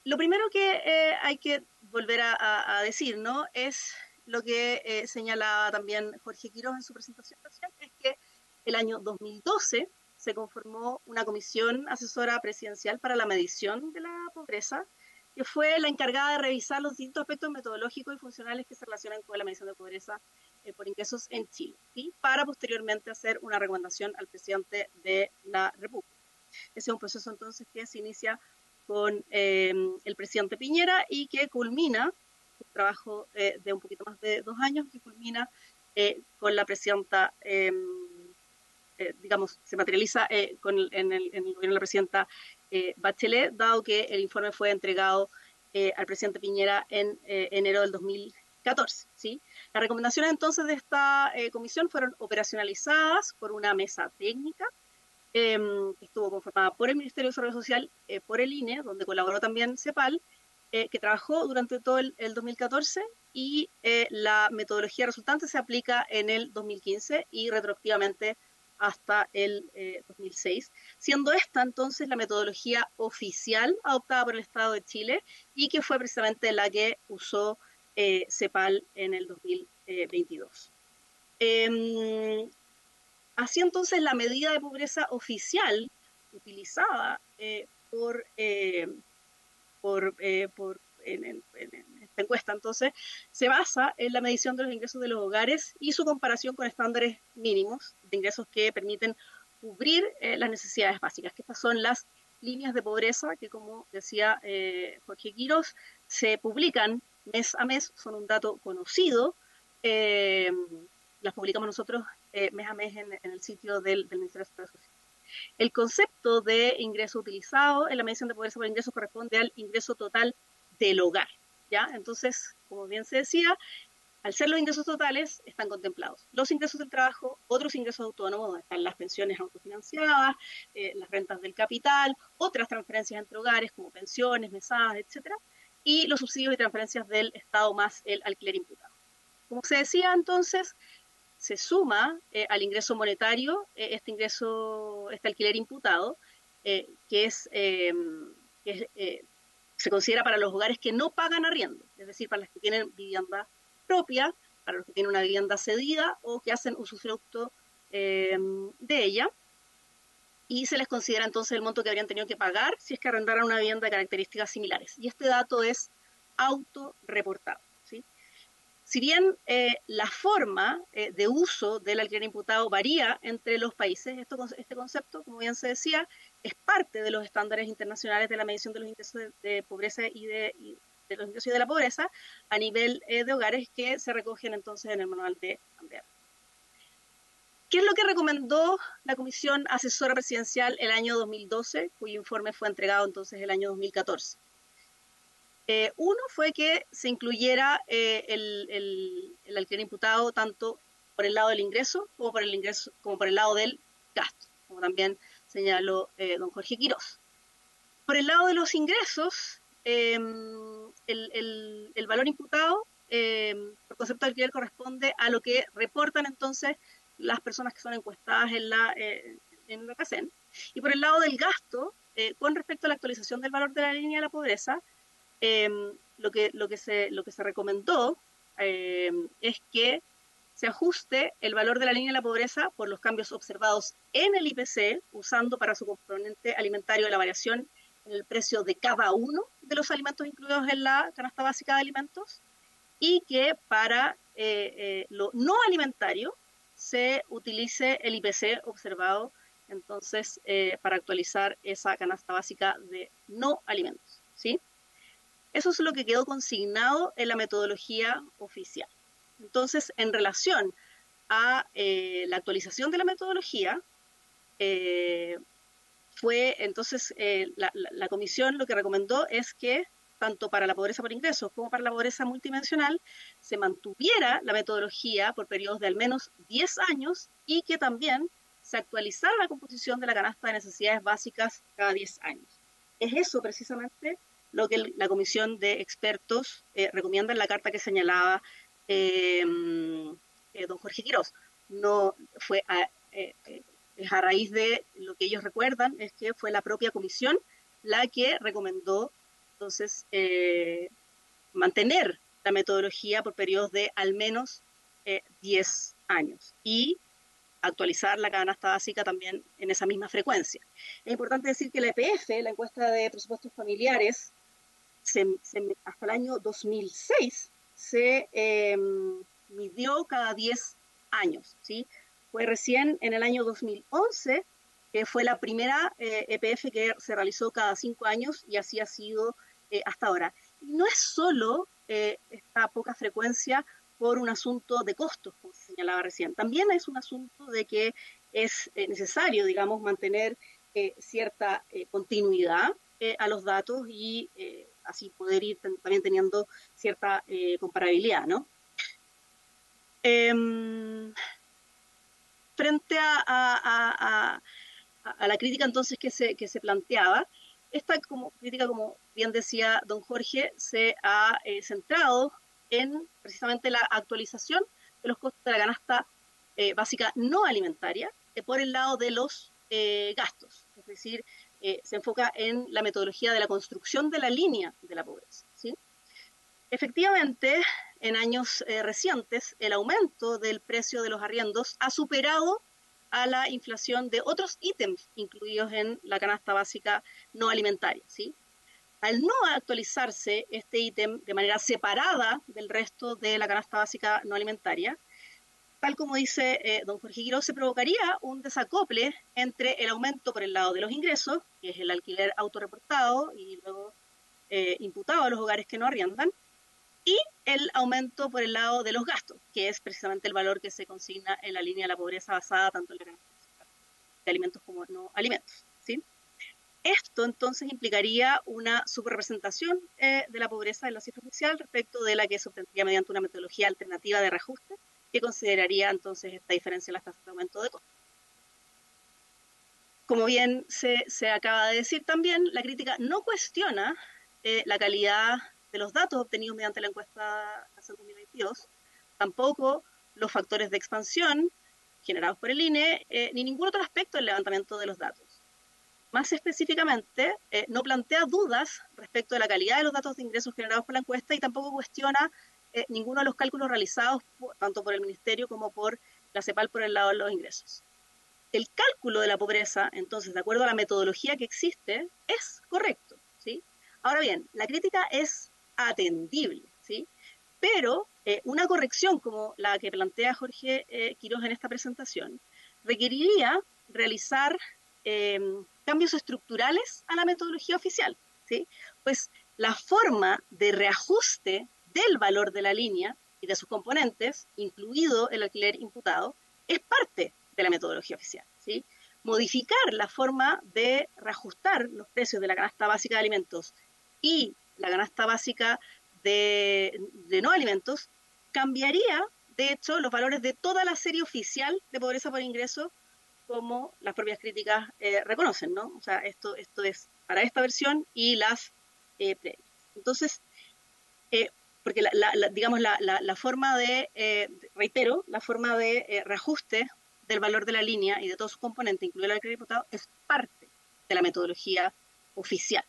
D: Lo primero que hay que volver a decir, ¿no? Es lo que señalaba también Jorge Quiroz en su presentación recién, es que el año 2012 se conformó una comisión asesora presidencial para la medición de la pobreza, que fue la encargada de revisar los distintos aspectos metodológicos y funcionales que se relacionan con la medición de pobreza por ingresos en Chile, ¿sí? Para posteriormente hacer una recomendación al presidente de la República. Ese es un proceso entonces que se inicia con el presidente Piñera y que culmina, un trabajo de un poquito más de 2 años, que culmina con la presidenta, digamos, se materializa en el gobierno de la presidenta Bachelet, dado que el informe fue entregado al presidente Piñera en enero del 2014. ¿Sí? Las recomendaciones entonces de esta comisión fueron operacionalizadas por una mesa técnica que estuvo conformada por el Ministerio de Desarrollo Social, por el INE, donde colaboró también CEPAL, que trabajó durante todo el 2014 y la metodología resultante se aplica en el 2015 y retroactivamente hasta el 2006, siendo esta entonces la metodología oficial adoptada por el Estado de Chile y que fue precisamente la que usó CEPAL en el 2022. Así entonces la medida de pobreza oficial utilizada en esta encuesta entonces se basa en la medición de los ingresos de los hogares y su comparación con estándares mínimos de ingresos que permiten cubrir las necesidades básicas, que estas son las líneas de pobreza que, como decía Jorge Quiroz, se publican mes a mes, son un dato conocido, las publicamos nosotros mes a mes en el sitio del Ministerio de Desarrollo Social. El concepto de ingreso utilizado en la medición de pobreza por ingresos corresponde al ingreso total del hogar, ¿ya? Entonces, como bien se decía, al ser los ingresos totales, están contemplados los ingresos del trabajo, otros ingresos autónomos, donde están las pensiones autofinanciadas, las rentas del capital, otras transferencias entre hogares, como pensiones, mesadas, etcétera, y los subsidios y transferencias del Estado más el alquiler imputado. Como se decía entonces, se suma al ingreso monetario este alquiler imputado, que se considera para los hogares que no pagan arriendo, es decir, para los que tienen vivienda propia, para los que tienen una vivienda cedida o que hacen usufructo de ella, y se les considera entonces el monto que habrían tenido que pagar si es que arrendaran una vivienda de características similares. Y este dato es autorreportado. Si bien la forma de uso del alquiler imputado varía entre los países, este concepto, como bien se decía, es parte de los estándares internacionales de la medición de los ingresos de pobreza y de los ingresos y de la pobreza a nivel de hogares que se recogen entonces en el manual de Ambev. ¿Qué es lo que recomendó la Comisión Asesora Presidencial el año 2012, cuyo informe fue entregado entonces el año 2014? Uno fue que se incluyera el alquiler imputado tanto por el lado del ingreso como por el lado del gasto, como también señaló don Jorge Quiroz. Por el lado de los ingresos, el valor imputado por concepto de alquiler corresponde a lo que reportan entonces las personas que son encuestadas en la CACEN. Y por el lado del gasto, con respecto a la actualización del valor de la línea de la pobreza, lo que se recomendó es que se ajuste el valor de la línea de la pobreza por los cambios observados en el IPC, usando para su componente alimentario la variación en el precio de cada uno de los alimentos incluidos en la canasta básica de alimentos, y que para lo no alimentario se utilice el IPC observado entonces para actualizar esa canasta básica de no alimentos, ¿sí? Eso es lo que quedó consignado en la metodología oficial. Entonces, en relación a la actualización de la metodología, la comisión lo que recomendó es que tanto para la pobreza por ingresos como para la pobreza multidimensional se mantuviera la metodología por periodos de al menos 10 años y que también se actualizara la composición de la canasta de necesidades básicas cada 10 años. Es eso precisamente lo que la comisión de expertos recomienda en la carta que señalaba don Jorge Quiroz. No fue a raíz de lo que ellos recuerdan, es que fue la propia comisión la que recomendó entonces mantener la metodología por periodos de al menos 10 años y actualizar la canasta básica también en esa misma frecuencia. Es importante decir que la EPF, la encuesta de presupuestos familiares, hasta el año 2006 se midió cada 10 años, ¿sí? Fue recién en el año 2011 que fue la primera EPF que se realizó cada 5 años y así ha sido hasta ahora. Y no es solo esta poca frecuencia por un asunto de costos, como se señalaba recién. También es un asunto de que es necesario, digamos, mantener cierta continuidad a los datos y así poder ir también teniendo cierta comparabilidad, ¿no? Frente a la crítica entonces que se planteaba, esta crítica, como bien decía don Jorge, se ha centrado en precisamente la actualización de los costos de la canasta básica no alimentaria por el lado de los gastos, es decir, se enfoca en la metodología de la construcción de la línea de la pobreza, ¿sí? Efectivamente, en años recientes, el aumento del precio de los arriendos ha superado a la inflación de otros ítems incluidos en la canasta básica no alimentaria, ¿sí? Al no actualizarse este ítem de manera separada del resto de la canasta básica no alimentaria, tal como dice don Jorge Quiroz, se provocaría un desacople entre el aumento por el lado de los ingresos, que es el alquiler autorreportado y luego imputado a los hogares que no arriendan, y el aumento por el lado de los gastos, que es precisamente el valor que se consigna en la línea de la pobreza basada tanto en la canasta de alimentos como no alimentos, ¿sí? Esto entonces implicaría una subrepresentación de la pobreza en la cifra oficial respecto de la que se obtendría mediante una metodología alternativa de reajuste que consideraría entonces esta diferencia en las tasas de aumento de costos. Como bien se acaba de decir también, la crítica no cuestiona la calidad de los datos obtenidos mediante la encuesta nacional 2022, tampoco los factores de expansión generados por el INE, ni ningún otro aspecto del levantamiento de los datos. Más específicamente, no plantea dudas respecto de la calidad de los datos de ingresos generados por la encuesta y tampoco cuestiona ninguno de los cálculos realizados tanto por el Ministerio como por la CEPAL por el lado de los ingresos. El cálculo de la pobreza, entonces, de acuerdo a la metodología que existe, es correcto, ¿sí? Ahora bien, la crítica es atendible, ¿sí? Pero una corrección como la que plantea Jorge Quiroz en esta presentación requeriría realizar cambios estructurales a la metodología oficial, ¿sí? Pues la forma de reajuste del valor de la línea y de sus componentes, incluido el alquiler imputado, es parte de la metodología oficial, ¿sí? Modificar la forma de reajustar los precios de la canasta básica de alimentos y la canasta básica de no alimentos cambiaría, de hecho, los valores de toda la serie oficial de pobreza por ingreso, como las propias críticas reconocen, ¿no? O sea, esto es para esta versión y las previas. Entonces, porque digamos, la forma de, reitero, la forma de reajuste del valor de la línea y de todos sus componentes, incluido el alquiler imputado, es parte de la metodología oficial.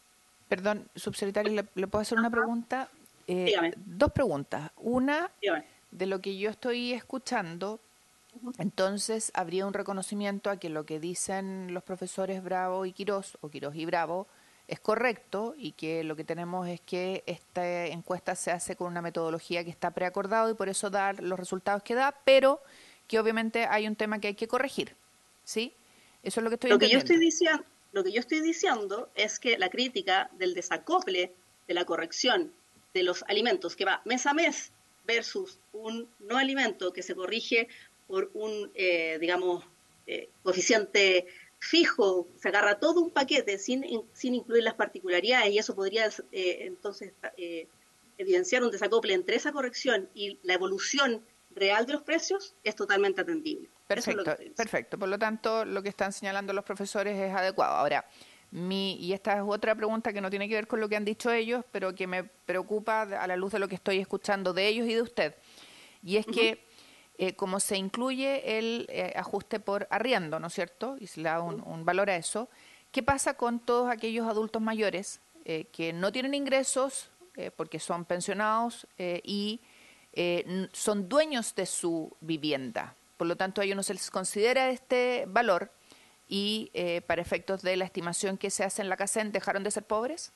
A: Perdón, subsecretario, ¿le puedo hacer una pregunta?
D: Dígame.
A: Dos preguntas. Una,
D: Dígame.
A: de lo que yo estoy escuchando, entonces habría un reconocimiento a que lo que dicen los profesores Bravo y Quiroz, o Quiroz y Bravo, es correcto y que lo que tenemos es que esta encuesta se hace con una metodología que está preacordado y por eso da los resultados que da, pero que obviamente hay un tema que hay que corregir, ¿sí? Eso es lo que estoy entendiendo.
D: Lo que yo estoy diciendo es que la crítica del desacople de la corrección de los alimentos que va mes a mes versus un no alimento que se corrige por un, coeficiente fijo, se agarra todo un paquete sin incluir las particularidades y eso podría entonces evidenciar un desacople entre esa corrección y la evolución real de los precios, es totalmente atendible.
A: Perfecto, perfecto. Por lo tanto, lo que están señalando los profesores es adecuado. Ahora, y esta es otra pregunta que no tiene que ver con lo que han dicho ellos, pero que me preocupa a la luz de lo que estoy escuchando de ellos y de usted. Y es que, como se incluye el ajuste por arriendo, ¿no es cierto? Y se le da un valor a eso, ¿qué pasa con todos aquellos adultos mayores que no tienen ingresos porque son pensionados y son dueños de su vivienda. Por lo tanto, a ellos no se les considera este valor y para efectos de la estimación que se hace en la CACEN, ¿dejaron de ser pobres?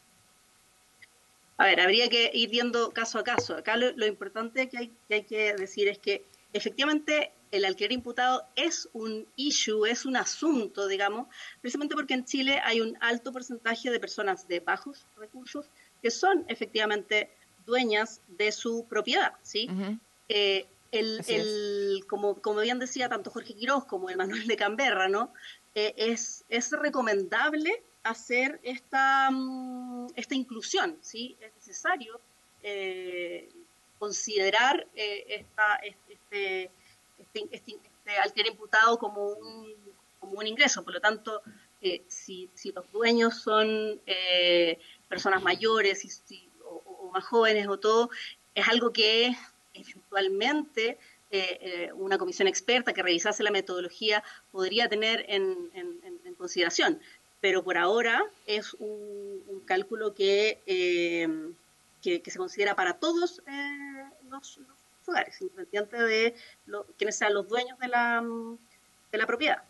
D: A ver, habría que ir viendo caso a caso. Acá lo importante que hay que decir es que efectivamente el alquiler imputado es un issue, es un asunto, digamos, precisamente porque en Chile hay un alto porcentaje de personas de bajos recursos que son efectivamente dueñas de su propiedad, ¿sí?
A: Uh-huh.
D: Como bien decía tanto Jorge Quiroz como el Manuel de Canberra, ¿no? Es recomendable hacer esta inclusión, ¿sí? Es necesario considerar este alquiler imputado como un ingreso. Por lo tanto, si los dueños son personas mayores o más jóvenes o todo, es algo que eventualmente una comisión experta que revisase la metodología podría tener en consideración. Pero por ahora es un cálculo que se considera para todos los hogares, independiente de quienes sean los dueños de la propiedad.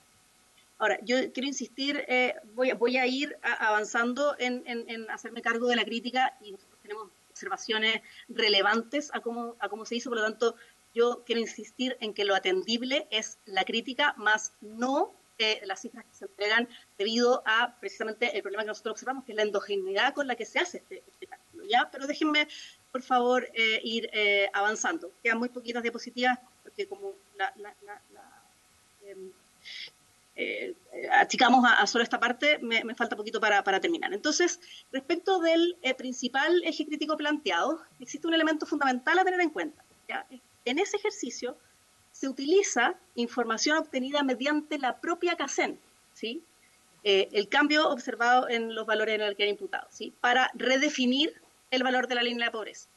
D: Ahora, yo quiero insistir, voy a ir avanzando en hacerme cargo de la crítica, y nosotros tenemos observaciones relevantes a cómo se hizo, por lo tanto, yo quiero insistir en que lo atendible es la crítica, más no las cifras que se entregan debido a precisamente el problema que nosotros observamos, que es la endogeneidad con la que se hace este cálculo, ¿ya? Pero déjenme, por favor, ir avanzando. Quedan muy poquitas diapositivas, porque como achicamos a solo esta parte, me falta poquito para terminar. Entonces, respecto del principal eje crítico planteado, existe un elemento fundamental a tener en cuenta, ¿ya? En ese ejercicio se utiliza información obtenida mediante la propia CACEN, ¿sí? El cambio observado en los valores en el alquiler imputado, ¿sí? Para redefinir el valor de la línea de pobreza.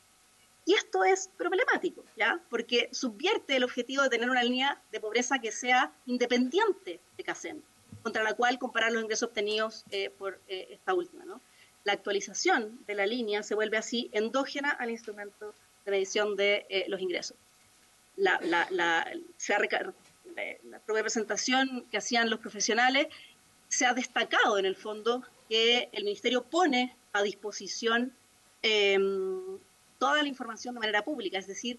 D: Y esto es problemático, ¿ya? Porque subvierte el objetivo de tener una línea de pobreza que sea independiente de CACEN, contra la cual comparar los ingresos obtenidos por esta última, ¿no? La actualización de la línea se vuelve así endógena al instrumento de medición de los ingresos. La propia presentación que hacían los profesionales, se ha destacado en el fondo que el Ministerio pone a disposición toda la información de manera pública, es decir,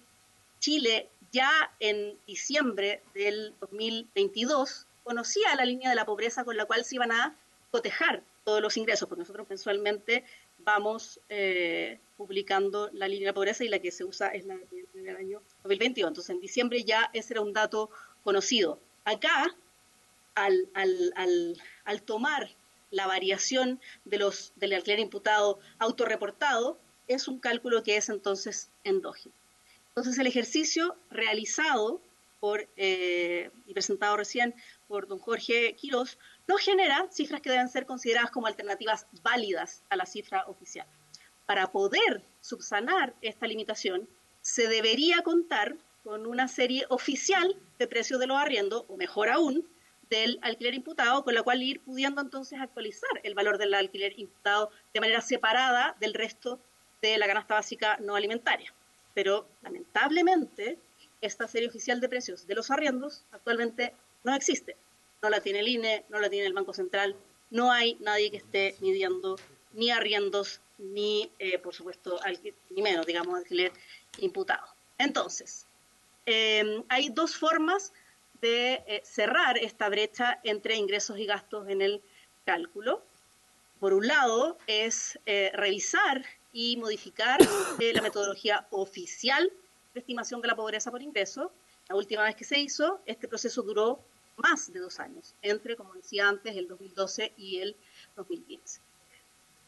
D: Chile ya en diciembre del 2022 conocía la línea de la pobreza con la cual se iban a cotejar todos los ingresos, porque nosotros mensualmente vamos publicando la línea de la pobreza y la que se usa es la del año 2022. Entonces, en diciembre ya ese era un dato conocido. Acá, al tomar la variación del alquiler imputado autorreportado, es un cálculo que es entonces endógeno. Entonces, el ejercicio realizado y presentado recién por don Jorge Quiroz no genera cifras que deben ser consideradas como alternativas válidas a la cifra oficial. Para poder subsanar esta limitación, se debería contar con una serie oficial de precios de los arriendos, o mejor aún, del alquiler imputado, con la cual ir pudiendo entonces actualizar el valor del alquiler imputado de manera separada del resto de la canasta básica no alimentaria. Pero, lamentablemente, esta serie oficial de precios de los arriendos actualmente no existe. No la tiene el INE, no la tiene el Banco Central, no hay nadie que esté midiendo ni arriendos, ni, por supuesto, ni menos, digamos, alquiler imputado. Entonces, hay dos formas de cerrar esta brecha entre ingresos y gastos en el cálculo. Por un lado, es revisar y modificar la metodología oficial de estimación de la pobreza por ingreso. La última vez que se hizo, este proceso duró más de 2 años, entre, como decía antes, el 2012 y el 2015.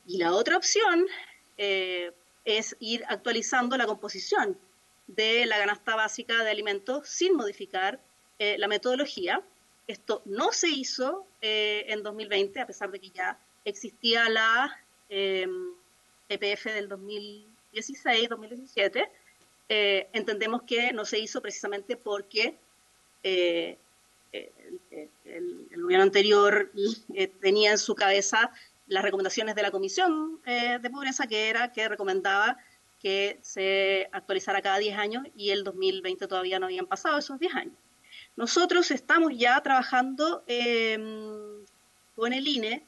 D: Y la otra opción es ir actualizando la composición de la canasta básica de alimentos sin modificar la metodología. Esto no se hizo en 2020, a pesar de que ya existía la EPF del 2016-2017. Entendemos que no se hizo precisamente porque el gobierno anterior tenía en su cabeza las recomendaciones de la Comisión de Pobreza, que recomendaba que se actualizara cada 10 años, y el 2020 todavía no habían pasado esos 10 años. Nosotros estamos ya trabajando con el INE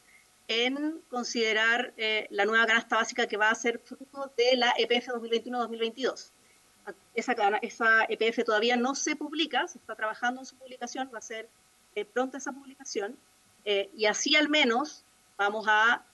D: en considerar la nueva canasta básica que va a ser fruto de la EPF 2021-2022. Esa EPF todavía no se publica, se está trabajando en su publicación, va a ser pronta esa publicación, y así al menos vamos a,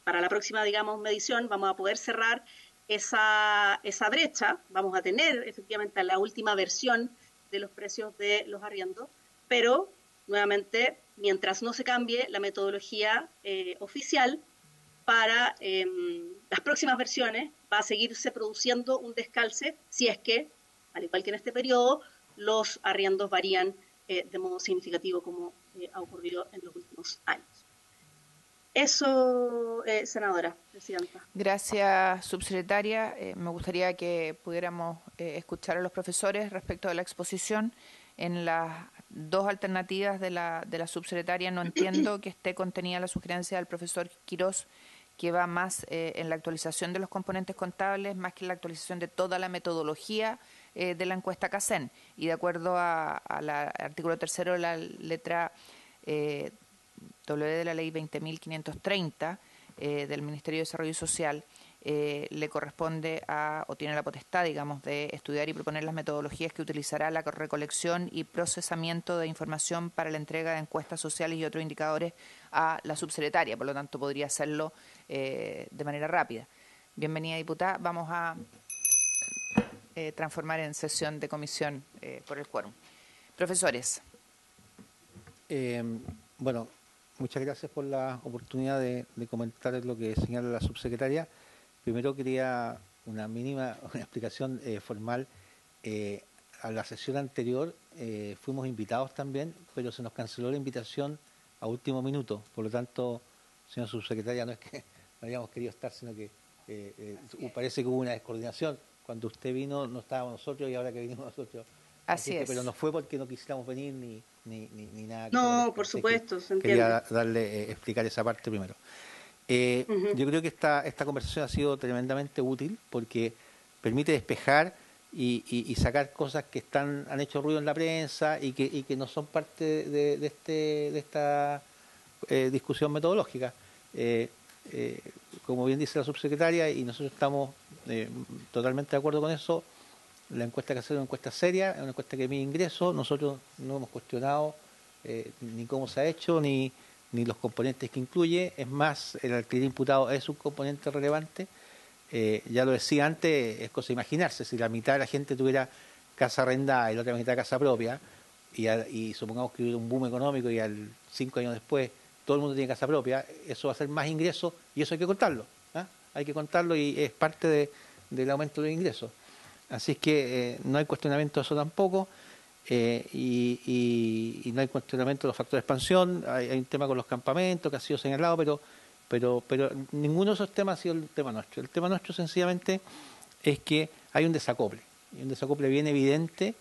D: para la próxima, digamos, medición, vamos a poder cerrar esa brecha, vamos a tener efectivamente la última versión de los precios de los arriendos, pero nuevamente, mientras no se cambie la metodología oficial, para las próximas versiones va a seguirse produciendo un descalce si es que, al igual que en este periodo, los arriendos varían de modo significativo como ha ocurrido en los últimos años. Eso, senadora, presidenta.
A: Gracias, subsecretaria. Me gustaría que pudiéramos escuchar a los profesores respecto de la exposición. En las dos alternativas de la subsecretaria no entiendo que esté contenida la sugerencia del profesor Quirós, que va más en la actualización de los componentes contables, más que en la actualización de toda la metodología de la encuesta CACEN. Y de acuerdo al artículo 3º de la letra W de la ley 20.530 del Ministerio de Desarrollo Social, le corresponde o tiene la potestad, digamos, de estudiar y proponer las metodologías que utilizará la recolección y procesamiento de información para la entrega de encuestas sociales y otros indicadores a la subsecretaria. Por lo tanto, podría hacerlo de manera rápida. Bienvenida, diputada. Vamos a transformar en sesión de comisión por el quórum. Profesores.
B: Bueno, muchas gracias por la oportunidad de comentar lo que señala la subsecretaria. Primero quería una explicación formal. A la sesión anterior fuimos invitados también, pero se nos canceló la invitación a último minuto. Por lo tanto, señora subsecretaria, no es que no hayamos querido estar, sino que parece que hubo una descoordinación. Cuando usted vino no estábamos nosotros y ahora que vinimos nosotros.
A: Así es.
B: Pero no fue porque no quisiéramos venir ni nada.
D: No, por supuesto, se entiende.
B: Quería explicar esa parte primero. Yo creo que esta conversación ha sido tremendamente útil porque permite despejar y sacar cosas que han hecho ruido en la prensa y que no son parte de esta discusión metodológica. Como bien dice la subsecretaria, y nosotros estamos totalmente de acuerdo con eso, la encuesta que hace es una encuesta seria, es una encuesta que mide ingresos. Nosotros no hemos cuestionado ni cómo se ha hecho, ni los componentes que incluye. Es más, el alquiler imputado es un componente relevante. Ya lo decía antes, es cosa de imaginarse, si la mitad de la gente tuviera casa arrendada y la otra mitad casa propia, y supongamos que hubiera un boom económico y 5 años después todo el mundo tiene casa propia, eso va a ser más ingresos y eso hay que contarlo. Hay que contarlo y es parte del aumento de los ingresos. Así es que no hay cuestionamiento de eso tampoco. Y no hay cuestionamiento de los factores de expansión. Hay un tema con los campamentos que ha sido señalado, pero ninguno de esos temas ha sido el tema nuestro. El tema nuestro sencillamente es que hay un desacople, y un desacople bien evidente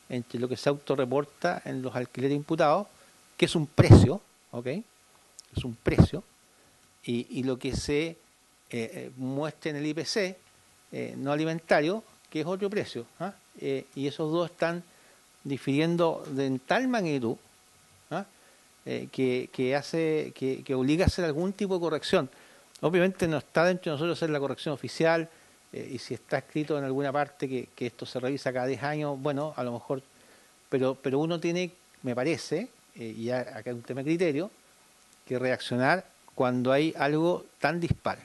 B: entre lo que se autorreporta en los alquileres imputados, que es un precio, ¿ok? Es un precio, y lo que se muestra en el IPC no alimentario, que es otro precio. Y esos dos están difiriendo en tal magnitud que obliga a hacer algún tipo de corrección. Obviamente no está dentro de nosotros hacer la corrección oficial, y si está escrito en alguna parte que esto se revisa cada 10 años, bueno, a lo mejor, pero uno tiene, me parece, y acá hay un tema de criterio, que reaccionar cuando hay algo tan dispar.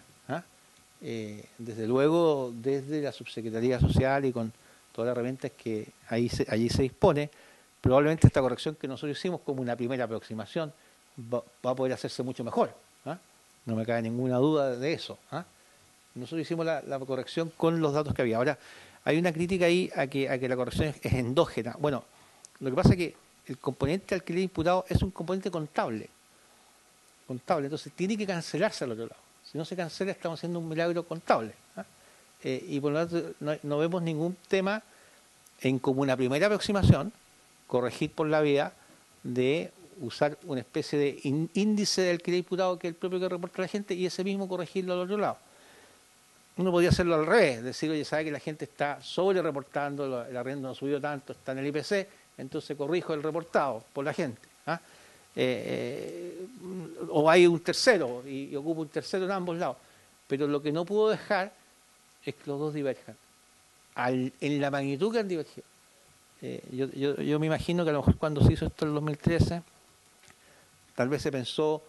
B: Desde luego, desde la Subsecretaría Social y con todas las herramientas que allí se dispone, probablemente esta corrección que nosotros hicimos como una primera aproximación va a poder hacerse mucho mejor. No me cabe ninguna duda de eso. Nosotros hicimos la corrección con los datos que había. Ahora, hay una crítica ahí a que la corrección es endógena. Bueno, lo que pasa es que el componente alquiler imputado es un componente contable, entonces tiene que cancelarse al otro lado. Si no se cancela, estamos haciendo un milagro contable. Y por lo tanto no vemos ningún tema en como una primera aproximación corregir por la vía de usar una especie de índice del alquiler imputado que es el propio que reporta la gente y ese mismo corregirlo al otro lado. Uno podría hacerlo al revés, decir, oye, sabe que la gente está sobre reportando, el arriendo no ha subido tanto, está en el IPC, entonces corrijo el reportado por la gente. ¿Ah? O hay un tercero y ocupo un tercero en ambos lados. Pero lo que no puedo dejar es que los dos diverjan. En la magnitud que han divergido. Yo me imagino que a lo mejor cuando se hizo esto en el 2013, tal vez se pensó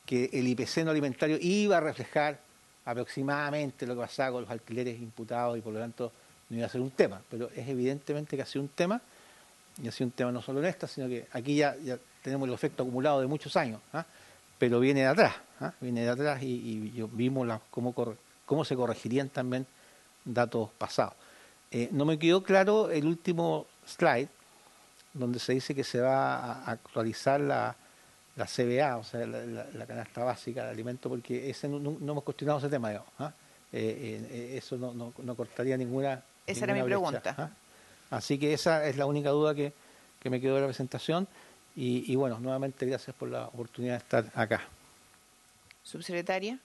B: que el IPC no alimentario iba a reflejar aproximadamente lo que pasaba con los alquileres imputados y por lo tanto no iba a ser un tema. Pero es evidentemente que ha sido un tema, y ha sido un tema no solo en esta, sino que aquí ya tenemos el efecto acumulado de muchos años, ¿ah? Pero viene de atrás, ¿ah? Viene de atrás y vimos cómo se corregirían también datos pasados. No me quedó claro el último slide, donde se dice que se va a actualizar la CBA, o sea, la canasta básica de alimentos, porque no hemos cuestionado ese tema, digamos, ¿ah? Eso no cortaría ninguna
A: Esa era mi
B: brecha,
A: pregunta.
B: ¿ah? Así que esa es la única duda que me quedó de la presentación. Y bueno, nuevamente gracias por la oportunidad de estar acá.
A: Subsecretaria.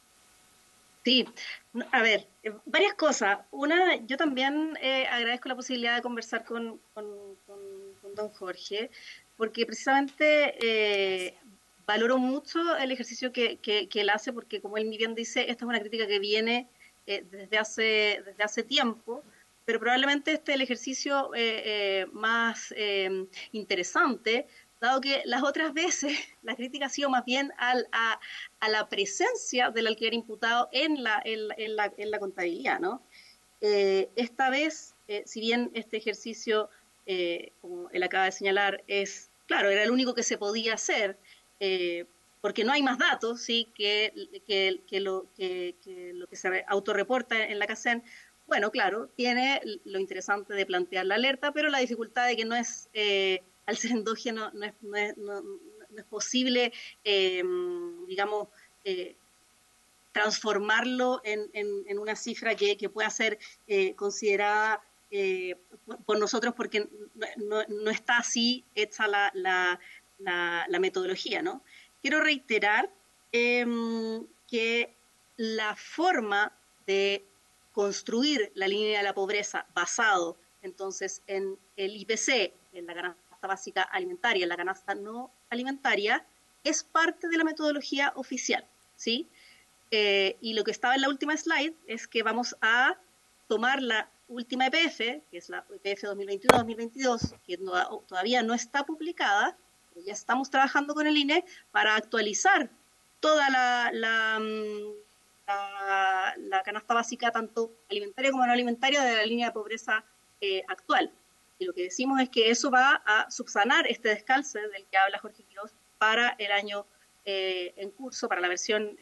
D: Sí, a ver, varias cosas. Una, yo también agradezco la posibilidad de conversar con don Jorge, porque precisamente valoro mucho el ejercicio que él hace, porque como él muy bien dice, esta es una crítica que viene desde hace tiempo, pero probablemente este es el ejercicio más interesante, dado que las otras veces la crítica ha sido más bien a la presencia del alquiler imputado en la contabilidad, ¿no? Esta vez, si bien este ejercicio, como él acaba de señalar, claro, era el único que se podía hacer, porque no hay más datos, ¿sí? que lo que se autorreporta en la CACEN. Bueno, claro, tiene lo interesante de plantear la alerta, pero la dificultad de que no es, al ser endógeno, no es posible, digamos, transformarlo en una cifra que pueda ser considerada por nosotros, porque no está así hecha la metodología, ¿no? Quiero reiterar que la forma de construir la línea de la pobreza basado entonces en el IPC, en la canasta básica alimentaria, en la canasta no alimentaria, es parte de la metodología oficial, ¿sí? Y lo que estaba en la última slide es que vamos a tomar la última EPF, que es la EPF 2021-2022, que todavía no está publicada, pero ya estamos trabajando con el INE para actualizar toda la canasta básica, tanto alimentaria como no alimentaria, de la línea de pobreza actual. Y lo que decimos es que eso va a subsanar este descalce del que habla Jorge Quiroz para el año en curso, para la versión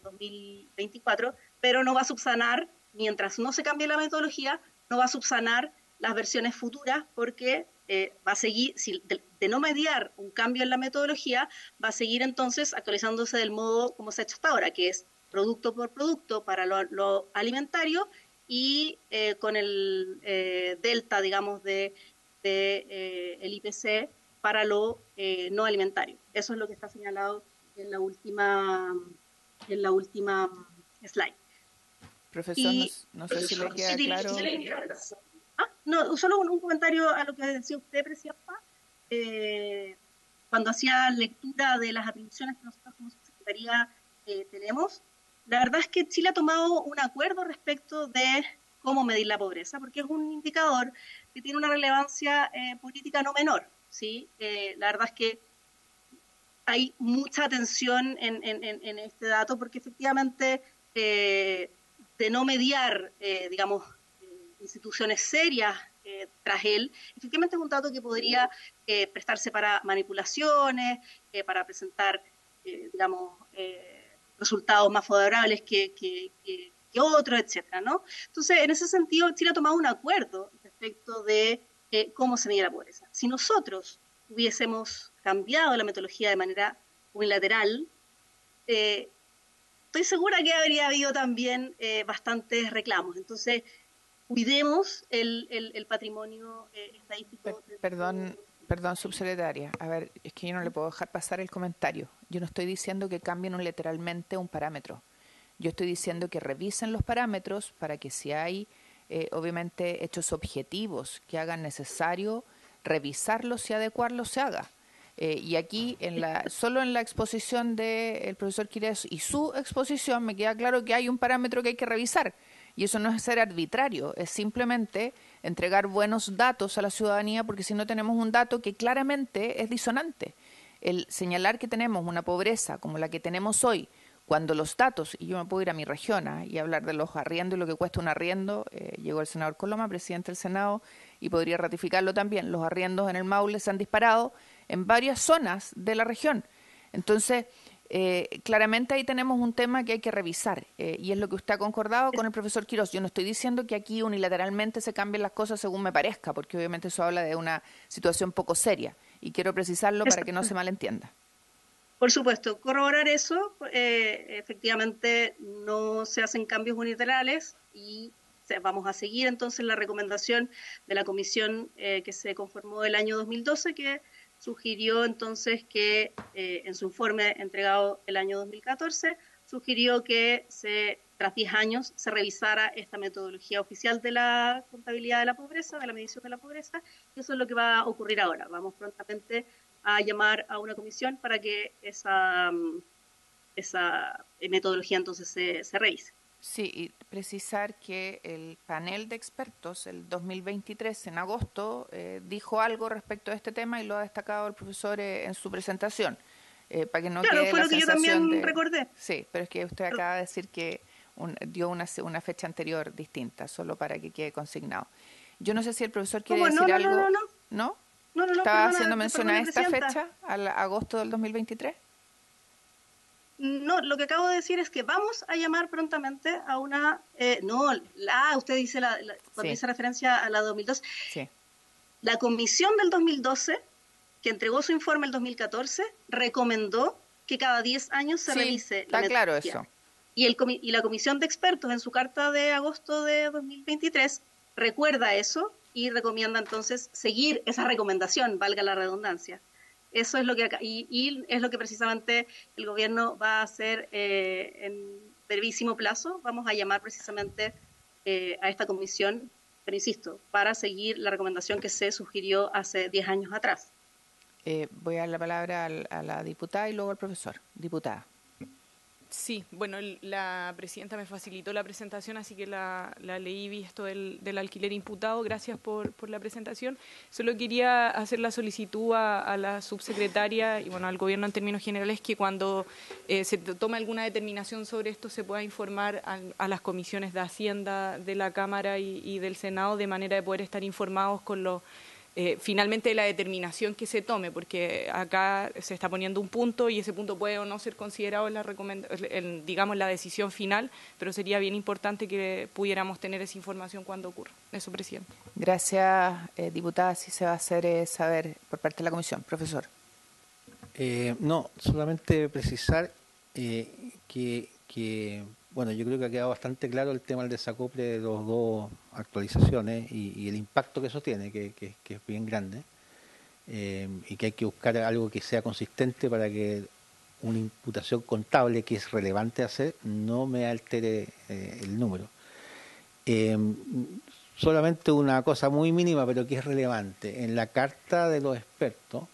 D: 2024, pero no va a subsanar, mientras no se cambie la metodología, no va a subsanar las versiones futuras, porque va a seguir, de no mediar un cambio en la metodología, va a seguir entonces actualizándose del modo como se ha hecho hasta ahora, que es producto por producto para lo alimentario y con el delta, digamos, el IPC para lo no alimentario. Eso es lo que está señalado en la última slide.
A: Profesor, no sé si le queda claro.
D: No, solo un comentario a lo que decía usted, Presidenta. Cuando hacía lectura de las atribuciones que nosotros como Secretaría tenemos, la verdad es que Chile ha tomado un acuerdo respecto de cómo medir la pobreza, porque es un indicador que tiene una relevancia política no menor, ¿sí? La verdad es que hay mucha atención en este dato, porque efectivamente de no mediar, digamos, instituciones serias tras él, efectivamente es un dato que podría prestarse para manipulaciones, para presentar, digamos, resultados más favorables que otros, etcétera, ¿no? Entonces, en ese sentido, Chile ha tomado un acuerdo respecto de cómo se mide la pobreza. Si nosotros hubiésemos cambiado la metodología de manera unilateral, estoy segura que habría habido también bastantes reclamos. Entonces, cuidemos el patrimonio estadístico.
A: Perdón, Perdón, subsecretaria. A ver, es que yo no le puedo dejar pasar el comentario. Yo no estoy diciendo que cambien literalmente un parámetro. Yo estoy diciendo que revisen los parámetros para que si hay, obviamente, hechos objetivos que hagan necesario revisarlos y adecuarlos, se haga. Y aquí, solo en la exposición del profesor Quirós y su exposición, me queda claro que hay un parámetro que hay que revisar. Y eso no es ser arbitrario, es simplemente entregar buenos datos a la ciudadanía, porque si no tenemos un dato que claramente es disonante. El señalar que tenemos una pobreza como la que tenemos hoy, cuando los datos, y yo me puedo ir a mi región y hablar de los arriendos y lo que cuesta un arriendo, llegó el senador Coloma, presidente del Senado, y podría ratificarlo también, los arriendos en el Maule se han disparado en varias zonas de la región. Entonces, claramente ahí tenemos un tema que hay que revisar, y es lo que usted ha concordado con el profesor Quirós. Yo no estoy diciendo que aquí unilateralmente se cambien las cosas según me parezca, porque obviamente eso habla de una situación poco seria, y quiero precisarlo para que no se malentienda.
D: Por supuesto, corroborar eso, efectivamente no se hacen cambios unilaterales y vamos a seguir entonces la recomendación de la comisión que se conformó el año 2012, que sugirió entonces que en su informe entregado el año 2014, sugirió que tras 10 años se revisara esta metodología oficial de la contabilidad de la pobreza, de la medición de la pobreza, y eso es lo que va a ocurrir ahora. Vamos prontamente a llamar a una comisión para que esa metodología entonces se revise.
A: Sí, y precisar que el panel de expertos, el 2023, en agosto, dijo algo respecto a este tema y lo ha destacado el profesor en su presentación. Para que no quede
D: fue
A: la
D: lo que yo también recordé.
A: Sí, pero es que usted acaba de decir que dio una fecha anterior distinta, solo para que quede consignado. Yo no sé si el profesor quiere decir algo. ¿No?
D: No,
A: ¿Estaba haciendo mención a esta fecha, al agosto del 2023?
D: No, lo que acabo de decir es que vamos a llamar prontamente a una... usted dice cuando hice referencia a la 2012.
A: Sí.
D: La comisión del 2012, que entregó su informe el 2014, recomendó que cada 10 años se revise
A: está
D: la
A: claro
D: metodología.
A: eso.
D: Y la comisión de expertos en su carta de agosto de 2023 recuerda eso y recomienda entonces seguir esa recomendación, valga la redundancia. Eso es lo que acá, y es lo que precisamente el gobierno va a hacer en brevísimo plazo. Vamos a llamar precisamente a esta comisión, pero insisto, para seguir la recomendación que se sugirió hace 10 años atrás.
A: Voy a dar la palabra a la diputada y luego al profesor. Diputada.
F: Sí, bueno, la presidenta me facilitó la presentación, así que la leí y vi esto del alquiler imputado. Gracias por la presentación. Solo quería hacer la solicitud a la subsecretaria y bueno, al gobierno en términos generales que cuando se tome alguna determinación sobre esto se pueda informar a las comisiones de Hacienda de la Cámara y del Senado, de manera de poder estar informados con finalmente la determinación que se tome, porque acá se está poniendo un punto y ese punto puede o no ser considerado en la decisión final, pero sería bien importante que pudiéramos tener esa información cuando ocurra. Eso, presidente.
A: Gracias, diputada. Sí se va a hacer saber por parte de la comisión. Profesor.
B: No, solamente precisar bueno, yo creo que ha quedado bastante claro el tema del desacople de las dos actualizaciones y el impacto que eso tiene, que es bien grande, y que hay que buscar algo que sea consistente para que una imputación contable que es relevante hacer no me altere el número. Solamente una cosa muy mínima, pero que es relevante. En la carta de los expertos,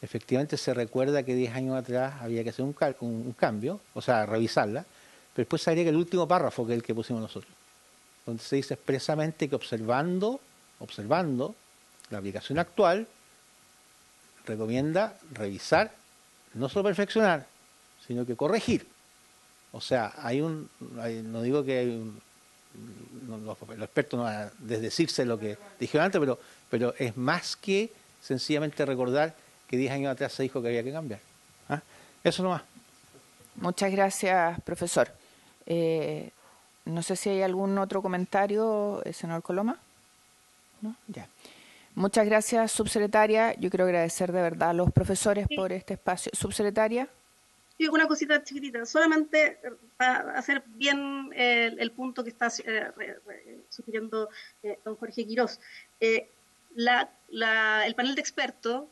B: efectivamente se recuerda que 10 años atrás había que hacer un cambio, o sea, revisarla, pero después se agrega el último párrafo, que es el que pusimos nosotros, donde se dice expresamente que observando la aplicación actual, recomienda revisar, no solo perfeccionar, sino que corregir. O sea, no digo que los expertos no van a desdecirse lo que dijeron antes, pero es más que sencillamente recordar que 10 años atrás se dijo que había que cambiar. Eso nomás.
A: Muchas gracias, profesor. No sé si hay algún otro comentario, senador Coloma. ¿No? Ya. Muchas gracias, subsecretaria. Yo quiero agradecer de verdad a los profesores por este espacio. Subsecretaria.
D: Sí, una cosita chiquitita, solamente para hacer bien el punto que está sugiriendo don Jorge Quirós. El panel de expertos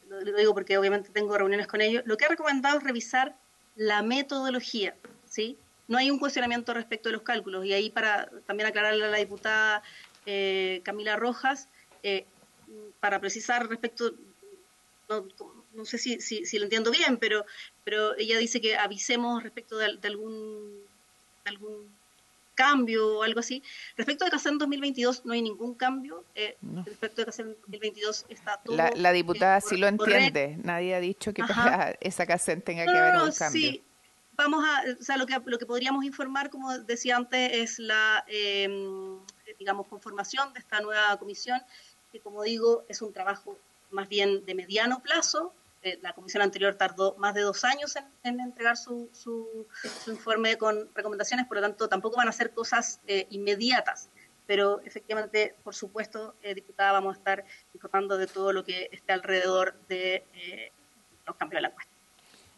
D: lo digo porque obviamente tengo reuniones con ellos, lo que ha recomendado es revisar la metodología, ¿sí? No hay un cuestionamiento respecto de los cálculos, y ahí para también aclararle a la diputada Camila Rojas, para precisar respecto, no sé si lo entiendo bien, pero ella dice que avisemos respecto de algún cambio o algo así. Respecto de CACEN 2022 no hay ningún cambio.
A: No.
D: Respecto de CACEN 2022 está todo
A: La diputada sí lo
D: correcto.
A: entiende. Nadie ha dicho que
D: Ajá.
A: para esa CACEN tenga que haber un cambio.
D: Sí. Vamos a, o sea, lo que podríamos informar, como decía antes, es la, digamos, conformación de esta nueva comisión, que como digo, es un trabajo más bien de mediano plazo. La comisión anterior tardó más de 2 años en entregar su informe con recomendaciones, por lo tanto tampoco van a ser cosas inmediatas, pero efectivamente, por supuesto, diputada, vamos a estar informando de todo lo que esté alrededor de los cambios de la encuesta.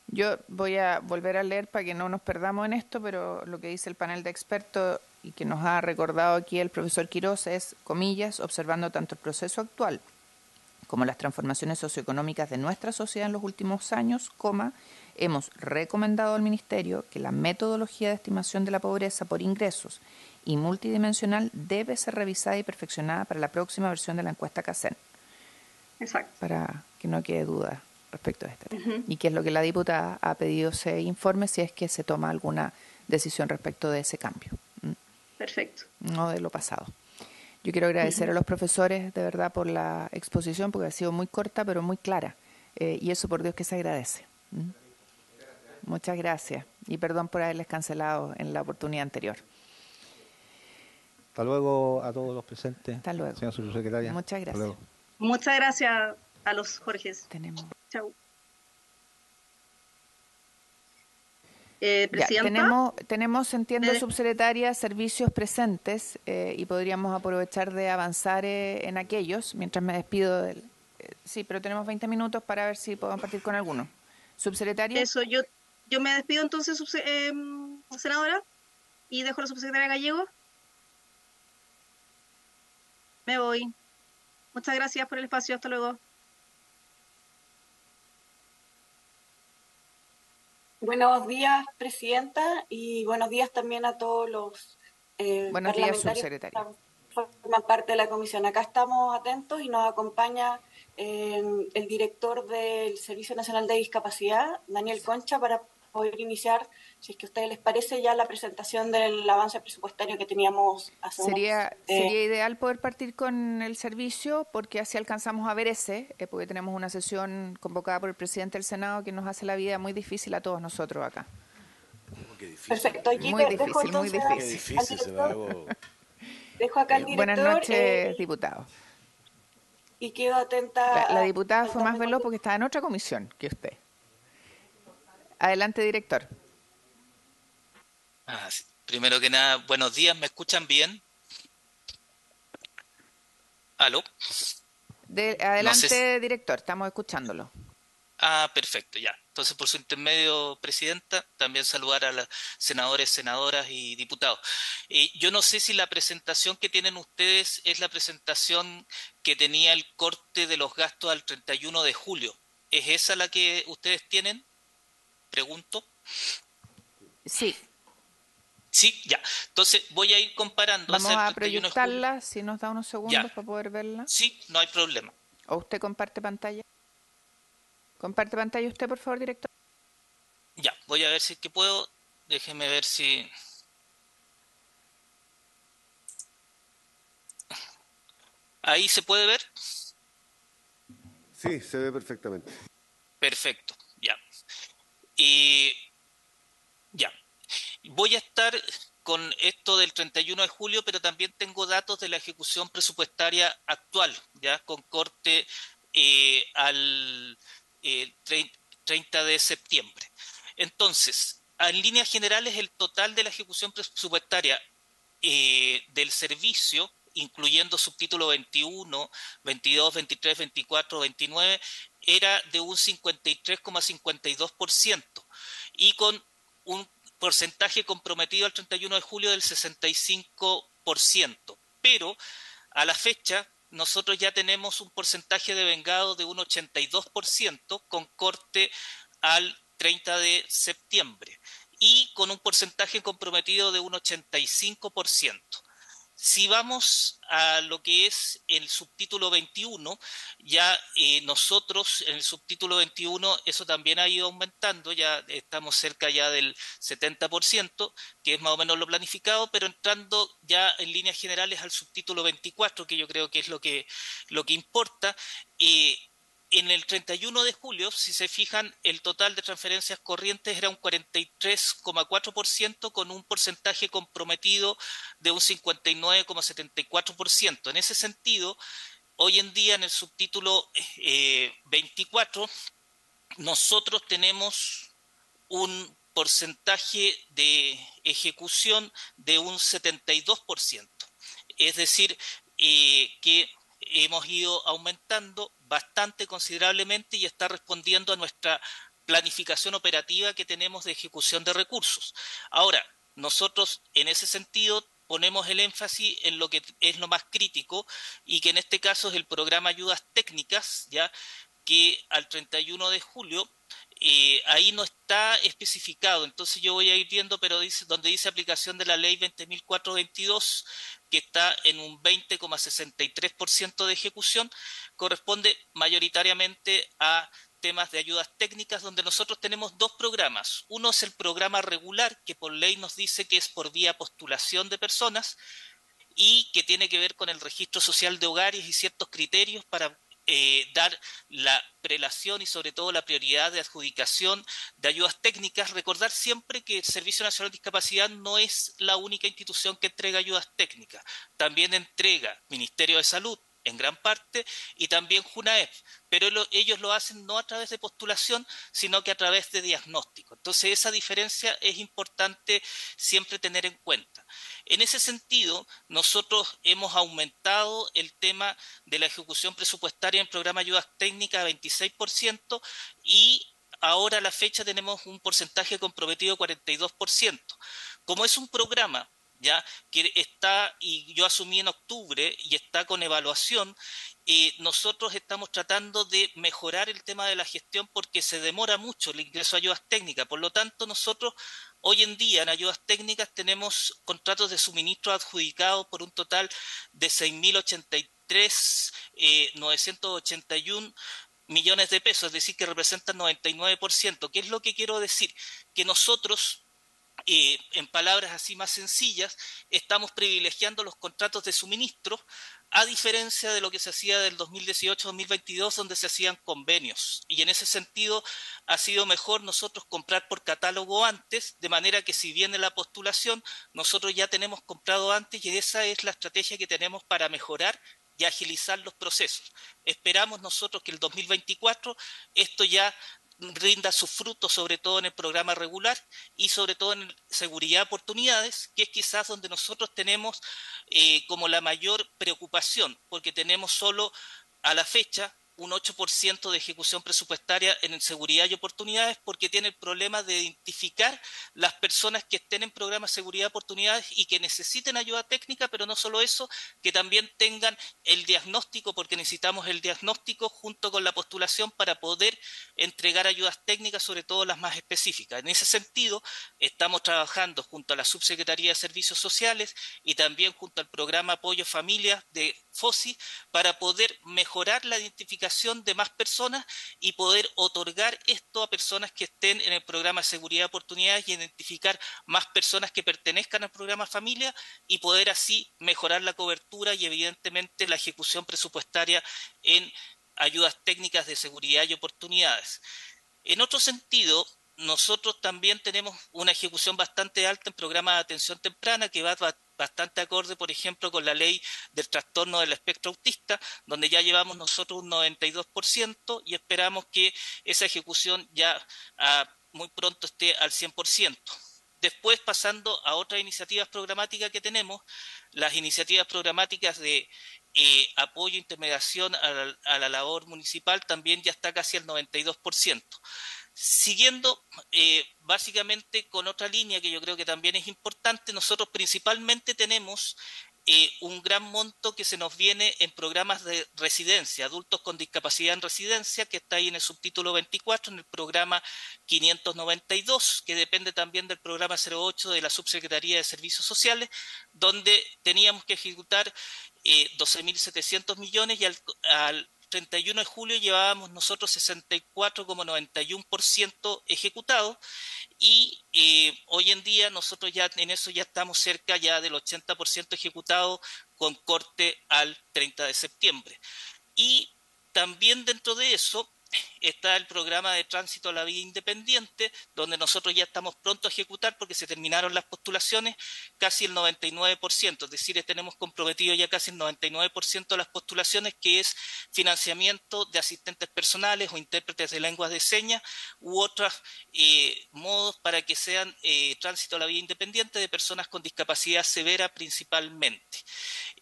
A: Yo voy a volver a leer para que no nos perdamos en esto, pero lo que dice el panel de expertos y que nos ha recordado aquí el profesor Quirós es, comillas, observando tanto el proceso actual como las transformaciones socioeconómicas de nuestra sociedad en los últimos años, hemos recomendado al Ministerio que la metodología de estimación de la pobreza por ingresos y multidimensional debe ser revisada y perfeccionada para la próxima versión de la encuesta CACEN.
D: Exacto.
A: Para que no quede duda respecto a este tema. Y que es lo que la diputada ha pedido se informe si es que se toma alguna decisión respecto de ese cambio.
D: Perfecto.
A: No de lo pasado. Yo quiero agradecer a los profesores de verdad por la exposición, porque ha sido muy corta pero muy clara. Y eso por Dios que se agradece. Muchas gracias. Y perdón por haberles cancelado en la oportunidad anterior.
B: Hasta luego a todos los presentes.
A: Hasta luego.
B: Señora subsecretaria.
A: Muchas gracias.
B: Hasta luego.
D: Muchas gracias a los Jorges.
A: Tenemos.
D: Chau.
A: Ya,
D: Presidenta.
A: tenemos, entiendo, subsecretaria, servicios presentes y podríamos aprovechar de avanzar en aquellos mientras me despido del... sí, pero tenemos 20 minutos para ver si podemos partir con alguno. Subsecretaria.
D: Eso, yo me despido entonces, senadora, y dejo a la subsecretaria Gallego. Me voy. Muchas gracias por el espacio. Hasta luego.
G: Buenos días, presidenta, y buenos días también a todos los
A: buenos días,
G: parlamentarios
A: subsecretaria.
G: que forman parte de la comisión. Acá estamos atentos y nos acompaña el director del Servicio Nacional de Discapacidad, Daniel Concha, para poder iniciar, si es que a ustedes les parece, ya la presentación del avance presupuestario que teníamos hace
A: Sería ideal poder partir con el servicio, porque así alcanzamos a ver porque tenemos una sesión convocada por el presidente del Senado que nos hace la vida muy difícil a todos nosotros acá.
G: Perfecto. Aquí
A: muy
G: dejo
A: difícil, muy
G: entonces
A: difícil.
G: al director. Dejo acá al director.
A: Buenas noches, diputado.
G: Y quedo atenta.
A: La diputada fue más veloz porque estaba en otra comisión que usted. Adelante, director.
H: Sí. Primero que nada, buenos días, ¿me escuchan bien? ¿Aló?
A: Adelante,
H: No sé
A: director, estamos escuchándolo.
H: Perfecto, ya. Entonces, por su intermedio, presidenta, también saludar a los senadores, senadoras y diputados. Yo no sé si la presentación que tienen ustedes es la presentación que tenía el corte de los gastos al 31 de julio. ¿Es esa la que ustedes tienen? Pregunto.
A: Sí.
H: Sí, ya. Entonces voy a ir comparando.
A: Vamos a proyectarla, si nos da unos segundos
H: ya.
A: para poder verla.
H: Sí, no hay problema.
A: ¿O usted comparte pantalla? ¿Comparte pantalla usted, por favor, director?
H: Ya, voy a ver si es que puedo. Déjeme ver si... ¿Ahí se puede ver?
E: Sí, se ve perfectamente.
H: Perfecto, ya. Y ya. Voy a estar con esto del 31 de julio, pero también tengo datos de la ejecución presupuestaria actual, ya con corte al 30 de septiembre. Entonces, en líneas generales, el total de la ejecución presupuestaria del servicio, incluyendo subtítulo 21, 22, 23, 24, 29, era de un 53,52% y con un porcentaje comprometido al 31 de julio del 65%. Pero a la fecha nosotros ya tenemos un porcentaje de vengado de un 82% con corte al 30 de septiembre y con un porcentaje comprometido de un 85%. Si vamos a lo que es el subtítulo 21, ya nosotros en el subtítulo 21 eso también ha ido aumentando, ya estamos cerca ya del 70%, que es más o menos lo planificado, pero entrando ya en líneas generales al subtítulo 24, que yo creo que es lo que importa. En el 31 de julio, si se fijan, el total de transferencias corrientes era un 43,4% con un porcentaje comprometido de un 59,74%. En ese sentido, hoy en día en el subtítulo 24, nosotros tenemos un porcentaje de ejecución de un 72%. Es decir, que hemos ido aumentando bastante considerablemente y está respondiendo a nuestra planificación operativa que tenemos de ejecución de recursos. Ahora, nosotros en ese sentido ponemos el énfasis en lo que es lo más crítico y que en este caso es el programa Ayudas Técnicas, ya que al 31 de julio ahí no está especificado, entonces yo voy a ir viendo, pero donde dice aplicación de la ley 20.422, que está en un 20,63% de ejecución, corresponde mayoritariamente a temas de ayudas técnicas, donde nosotros tenemos dos programas. Uno es el programa regular, que por ley nos dice que es por vía postulación de personas y que tiene que ver con el registro social de hogares y ciertos criterios para dar la prelación y sobre todo la prioridad de adjudicación de ayudas técnicas. Recordar siempre que el Servicio Nacional de Discapacidad no es la única institución que entrega ayudas técnicas, también entrega Ministerio de Salud en gran parte y también JUNAEP, pero ellos lo hacen no a través de postulación, sino que a través de diagnóstico. Entonces esa diferencia es importante siempre tener en cuenta. En ese sentido, nosotros hemos aumentado el tema de la ejecución presupuestaria en programa Ayudas Técnicas a 26% y ahora a la fecha tenemos un porcentaje comprometido de 42%. Como es un programa ya que está, y yo asumí en octubre y está con evaluación, nosotros estamos tratando de mejorar el tema de la gestión porque se demora mucho el ingreso a ayudas técnicas. Por lo tanto, nosotros hoy en día en ayudas técnicas tenemos contratos de suministro adjudicados por un total de 6.083.981 millones de pesos, es decir, que representan 99%. ¿Qué es lo que quiero decir? Que nosotros en palabras así más sencillas, estamos privilegiando los contratos de suministro, a diferencia de lo que se hacía del 2018-2022, donde se hacían convenios. Y en ese sentido ha sido mejor nosotros comprar por catálogo antes, de manera que si viene la postulación, nosotros ya tenemos comprado antes y esa es la estrategia que tenemos para mejorar y agilizar los procesos. Esperamos nosotros que el 2024 esto ya rinda sus frutos, sobre todo en el programa regular y sobre todo en seguridad de oportunidades, que es quizás donde nosotros tenemos como la mayor preocupación, porque tenemos solo a la fecha un 8% de ejecución presupuestaria en seguridad y oportunidades, porque tiene el problema de identificar las personas que estén en programas de seguridad y oportunidades y que necesiten ayuda técnica, pero no solo eso, que también tengan el diagnóstico, porque necesitamos el diagnóstico junto con la postulación para poder entregar ayudas técnicas, sobre todo las más específicas. En ese sentido, estamos trabajando junto a la Subsecretaría de Servicios Sociales y también junto al programa Apoyo Familias de FOSI para poder mejorar la identificación de más personas y poder otorgar esto a personas que estén en el programa de seguridad de oportunidades y identificar más personas que pertenezcan al programa Familia y poder así mejorar la cobertura y evidentemente la ejecución presupuestaria en ayudas técnicas de seguridad y oportunidades. En otro sentido, nosotros también tenemos una ejecución bastante alta en programas de atención temprana que va bastante acorde, por ejemplo, con la ley del trastorno del espectro autista, donde ya llevamos nosotros un 92% y esperamos que esa ejecución ya muy pronto esté al 100%. Después, pasando a otras iniciativas programáticas que tenemos, las iniciativas programáticas de apoyo e intermediación a la labor municipal también ya está casi al 92%. Siguiendo básicamente con otra línea que yo creo que también es importante, nosotros principalmente tenemos un gran monto que se nos viene en programas de residencia, adultos con discapacidad en residencia, que está ahí en el subtítulo 24, en el programa 592, que depende también del programa 08 de la Subsecretaría de Servicios Sociales, donde teníamos que ejecutar 12.700 millones y al 31 de julio llevábamos nosotros 64,91% ejecutado y hoy en día nosotros ya en eso ya estamos cerca ya del 80% ejecutado con corte al 30 de septiembre. Y también dentro de eso está el programa de tránsito a la vida independiente, donde nosotros ya estamos pronto a ejecutar porque se terminaron las postulaciones, casi el 99%, es decir, tenemos comprometido ya casi el 99% de las postulaciones, que es financiamiento de asistentes personales o intérpretes de lenguas de señas u otros modos para que sean tránsito a la vida independiente de personas con discapacidad severa principalmente.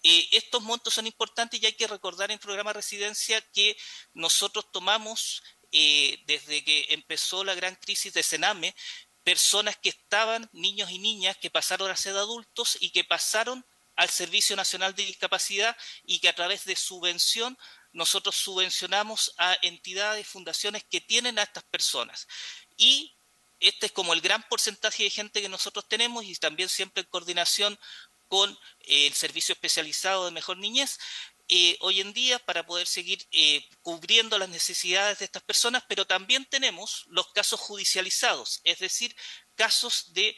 H: Estos montos son importantes y hay que recordar en programa residencia que nosotros tomamos desde que empezó la gran crisis de Sename, personas que estaban, niños y niñas, que pasaron a ser adultos y que pasaron al Servicio Nacional de Discapacidad y que a través de subvención nosotros subvencionamos a entidades, fundaciones que tienen a estas personas. Y este es como el gran porcentaje de gente que nosotros tenemos y también siempre en coordinación con el Servicio Especializado de Mejor Niñez, hoy en día para poder seguir cubriendo las necesidades de estas personas, pero también tenemos los casos judicializados, es decir, casos de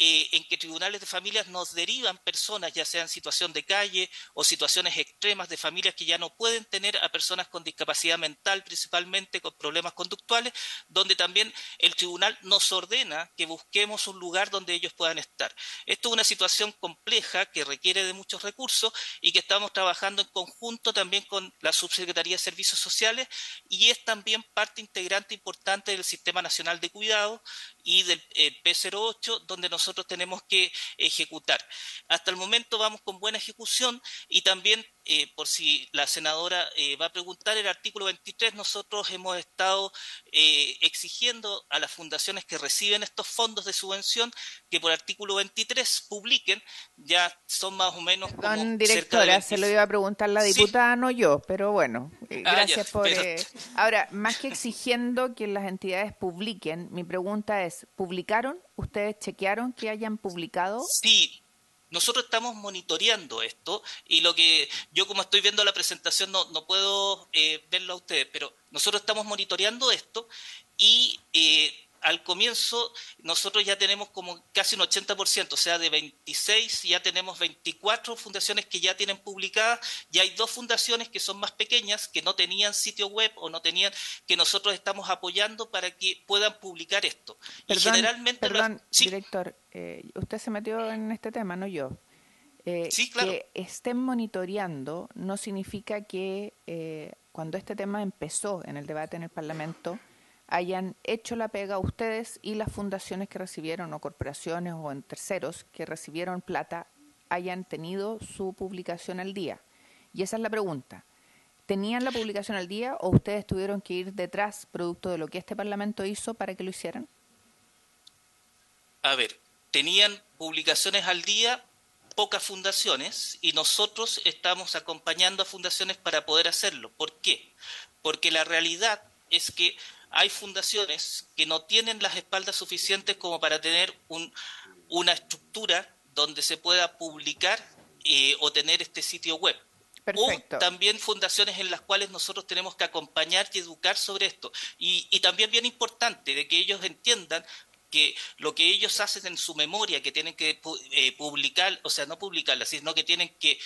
H: en que tribunales de familias nos derivan personas, ya sea en situación de calle o situaciones extremas de familias que ya no pueden tener a personas con discapacidad mental, principalmente con problemas conductuales, donde también el tribunal nos ordena que busquemos un lugar donde ellos puedan estar. Esto es una situación compleja que requiere de muchos recursos y que estamos trabajando en conjunto también con la Subsecretaría de Servicios Sociales y es también parte integrante importante del Sistema Nacional de Cuidado y del P08, donde nosotros tenemos que ejecutar. Hasta el momento vamos con buena ejecución y también, por si la senadora va a preguntar, el artículo 23 nosotros hemos estado exigiendo a las fundaciones que reciben estos fondos de subvención que por artículo 23 publiquen, ya son más o menos
A: Perdón,
H: como
A: directora,
H: cerca de
A: se lo iba a preguntar la
H: Sí.
A: diputada, no yo, pero bueno, gracias
H: ya,
A: por...
H: pero
A: Ahora, más que exigiendo que las entidades publiquen, mi pregunta es, ¿publicaron? ¿Ustedes chequearon que hayan publicado?
H: sí, nosotros estamos monitoreando esto y lo que yo como estoy viendo la presentación no puedo verlo a ustedes, pero nosotros estamos monitoreando esto y al comienzo nosotros ya tenemos como casi un 80%, o sea, de 26 ya tenemos 24 fundaciones que ya tienen publicadas y hay 2 fundaciones que son más pequeñas, que no tenían sitio web o no tenían, que nosotros estamos apoyando para que puedan publicar esto. Y generalmente...
A: Perdón,
H: Sí,
A: director, usted se metió en este tema, no yo.
H: sí, claro.
A: Que estén monitoreando no significa que cuando este tema empezó en el debate en el Parlamento hayan hecho la pega ustedes y las fundaciones que recibieron o corporaciones o en terceros que recibieron plata hayan tenido su publicación al día. Y esa es la pregunta. ¿Tenían la publicación al día o ustedes tuvieron que ir detrás producto de lo que este Parlamento hizo para que lo hicieran?
H: A ver, tenían publicaciones al día pocas fundaciones y nosotros estamos acompañando a fundaciones para poder hacerlo. ¿Por qué? Porque la realidad es que hay fundaciones que no tienen las espaldas suficientes como para tener una estructura donde se pueda publicar o tener este sitio web.
A: Perfecto.
H: O también fundaciones en las cuales nosotros tenemos que acompañar y educar sobre esto. Y también bien importante de que ellos entiendan que lo que ellos hacen en su memoria, que tienen que publicar, o sea, no publicarla, sino que tienen que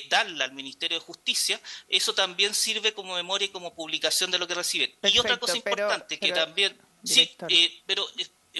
H: darla al Ministerio de Justicia, eso también sirve como memoria y como publicación de lo que reciben.
A: Perfecto,
H: y otra cosa importante que también...
A: director.
H: Sí, pero...